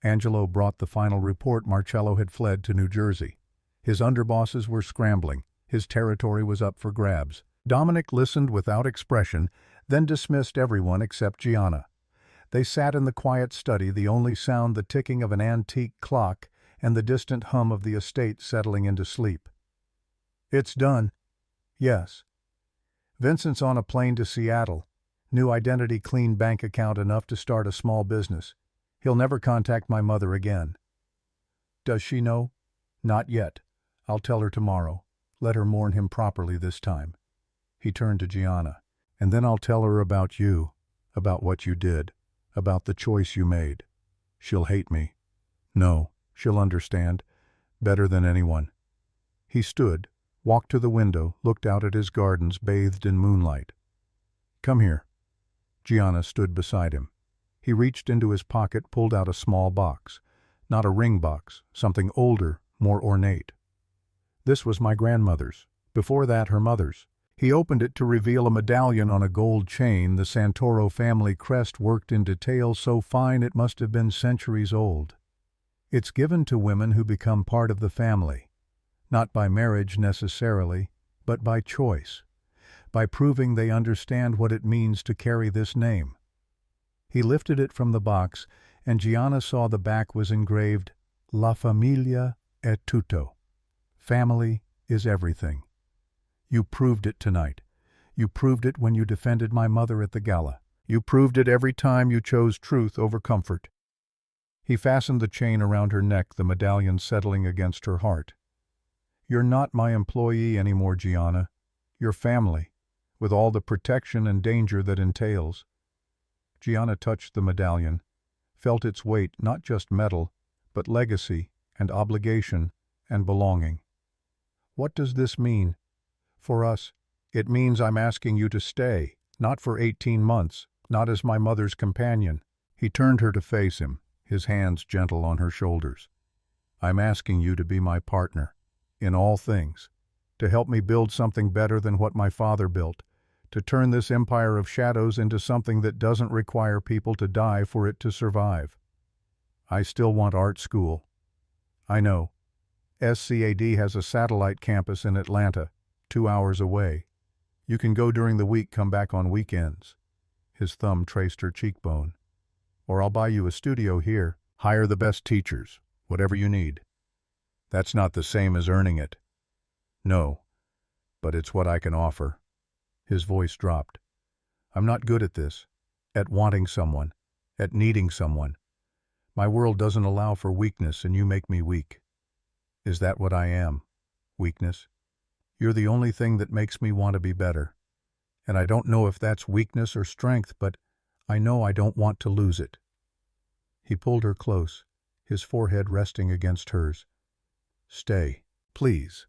Angelo brought the final report. Marcello had fled to New Jersey. His underbosses were scrambling. His territory was up for grabs. Dominic listened without expression, then dismissed everyone except Gianna. They sat in the quiet study, the only sound the ticking of an antique clock and the distant hum of the estate settling into sleep. It's done. Yes. Vincent's on a plane to Seattle. New identity, clean bank account, enough to start a small business. He'll never contact my mother again. Does she know? Not yet. I'll tell her tomorrow. Let her mourn him properly this time. He turned to Gianna. And then I'll tell her about you, about what you did, about the choice you made. She'll hate me. No, she'll understand. Better than anyone. He stood, walked to the window, looked out at his gardens bathed in moonlight. "Come here." Gianna stood beside him. He reached into his pocket, pulled out a small box. Not a ring box, something older, more ornate. This was my grandmother's. Before that, her mother's. He opened it to reveal a medallion on a gold chain, the Santoro family crest worked in detail so fine it must have been centuries old. It's given to women who become part of the family. Not by marriage necessarily, but by choice, by proving they understand what it means to carry this name. He lifted it from the box, and Gianna saw the back was engraved, La Familia è tutto. Family is everything. You proved it tonight. You proved it when you defended my mother at the gala. You proved it every time you chose truth over comfort. He fastened the chain around her neck, the medallion settling against her heart. You're not my employee anymore, Gianna. You're family, with all the protection and danger that entails. Gianna touched the medallion, felt its weight, not just metal, but legacy and obligation and belonging. What does this mean? For us, it means I'm asking you to stay, not for 18 months, not as my mother's companion. He turned her to face him, his hands gentle on her shoulders. I'm asking you to be my partner, in all things, to help me build something better than what my father built, to turn this empire of shadows into something that doesn't require people to die for it to survive. I still want art school. I know. SCAD has a satellite campus in Atlanta, 2 hours away. You can go during the week, come back on weekends. His thumb traced her cheekbone. Or I'll buy you a studio here, hire the best teachers, whatever you need. That's not the same as earning it. No, but it's what I can offer. His voice dropped. I'm not good at this, at wanting someone, at needing someone. My world doesn't allow for weakness, and you make me weak. Is that what I am? Weakness? You're the only thing that makes me want to be better. And I don't know if that's weakness or strength, but I know I don't want to lose it. He pulled her close, his forehead resting against hers. Stay, please.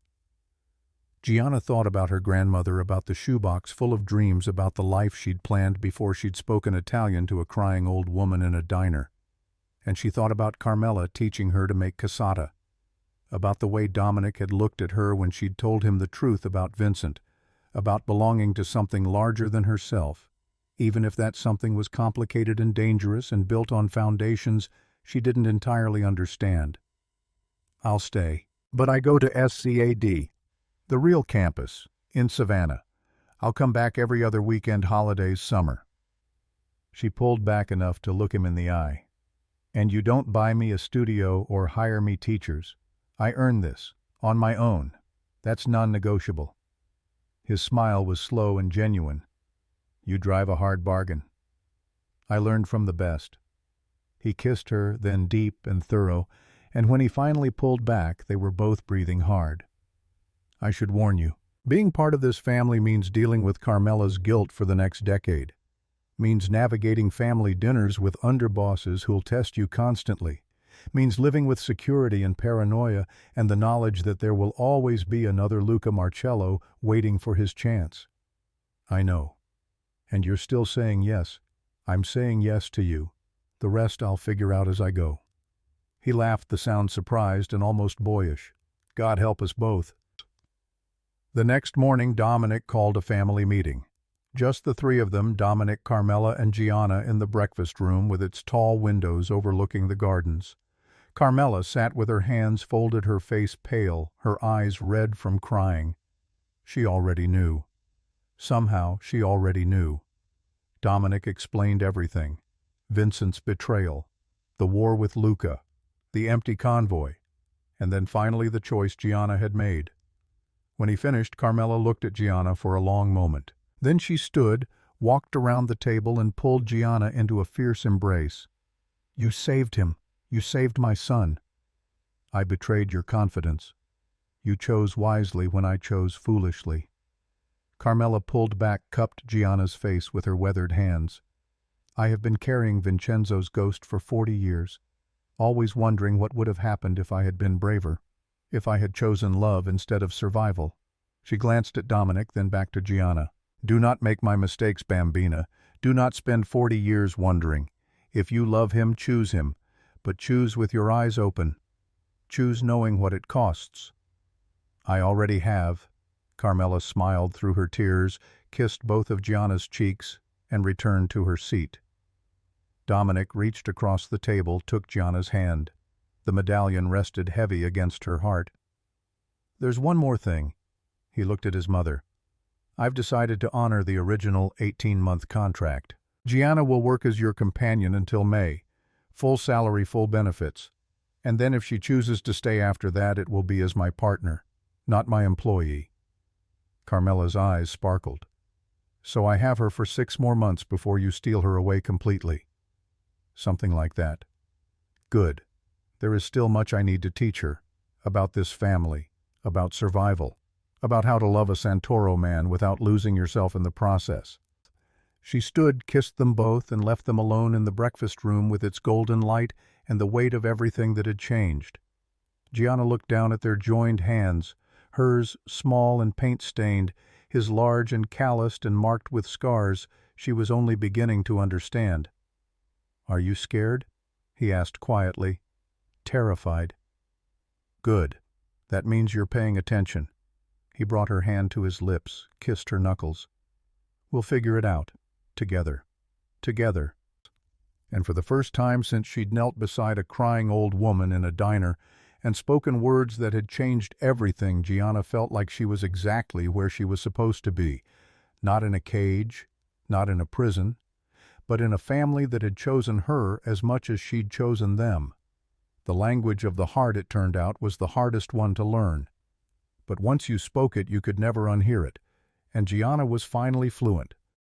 Gianna thought about her grandmother, about the shoebox full of dreams, about the life she'd planned before she'd spoken Italian to a crying old woman in a diner. And she thought about Carmela teaching her to make cassata, about the way Dominic had looked at her when she'd told him the truth about Vincent, about belonging to something larger than herself, even if that something was complicated and dangerous and built on foundations she didn't entirely understand. I'll stay, but I go to SCAD, the real campus, in Savannah. I'll come back every other weekend, holidays, summer. She pulled back enough to look him in the eye. And you don't buy me a studio or hire me teachers. I earn this, on my own. That's non-negotiable. His smile was slow and genuine. You drive a hard bargain. I learned from the best. He kissed her, then deep and thorough, and when he finally pulled back, they were both breathing hard. I should warn you, being part of this family means dealing with Carmela's guilt for the next decade. Means navigating family dinners with underbosses who'll test you constantly. Means living with security and paranoia and the knowledge that there will always be another Luca Marcello waiting for his chance. I know. And you're still saying yes. I'm saying yes to you. The rest I'll figure out as I go. He laughed, the sound surprised and almost boyish. God help us both. The next morning, Dominic called a family meeting. Just the three of them, Dominic, Carmela, and Gianna, in the breakfast room with its tall windows overlooking the gardens. Carmela sat with her hands folded, her face pale, her eyes red from crying. She already knew. Somehow she already knew. Dominic explained everything. Vincent's betrayal, the war with Luca, the empty convoy, and then finally the choice Gianna had made. When he finished, Carmela looked at Gianna for a long moment. Then she stood, walked around the table, and pulled Gianna into a fierce embrace. You saved him. You saved my son. I betrayed your confidence. You chose wisely when I chose foolishly. Carmela pulled back, cupped Gianna's face with her weathered hands. I have been carrying Vincenzo's ghost for 40 years, always wondering what would have happened if I had been braver, If I had chosen love instead of survival. She glanced at Dominic, then back to Gianna. Do not make my mistakes, Bambina. Do not spend 40 years wondering. If you love him, choose him. But choose with your eyes open. Choose knowing what it costs. I already have. Carmela smiled through her tears, kissed both of Gianna's cheeks, and returned to her seat. Dominic reached across the table, took Gianna's hand. The medallion rested heavy against her heart. There's one more thing. He looked at his mother. I've decided to honor the original 18-month contract. Gianna will work as your companion until May. Full salary, full benefits. And then if she chooses to stay after that, it will be as my partner, not my employee. Carmela's eyes sparkled. So I have her for 6 more months before you steal her away completely. Something like that. Good. There is still much I need to teach her. About this family. About survival. About how to love a Santoro man without losing yourself in the process. She stood, kissed them both, and left them alone in the breakfast room with its golden light and the weight of everything that had changed. Gianna looked down at their joined hands, hers small and paint-stained, his large and calloused and marked with scars she was only beginning to understand. Are you scared? He asked quietly. Terrified. Good. That means you're paying attention. He brought her hand to his lips, kissed her knuckles. We'll figure it out. Together. Together. And for the first time since she'd knelt beside a crying old woman in a diner and spoken words that had changed everything, Gianna felt like she was exactly where she was supposed to be. Not in a cage, not in a prison, but in a family that had chosen her as much as she'd chosen them. The language of the heart, it turned out, was the hardest one to learn. But once you spoke it, you could never unhear it, and Gianna was finally fluent.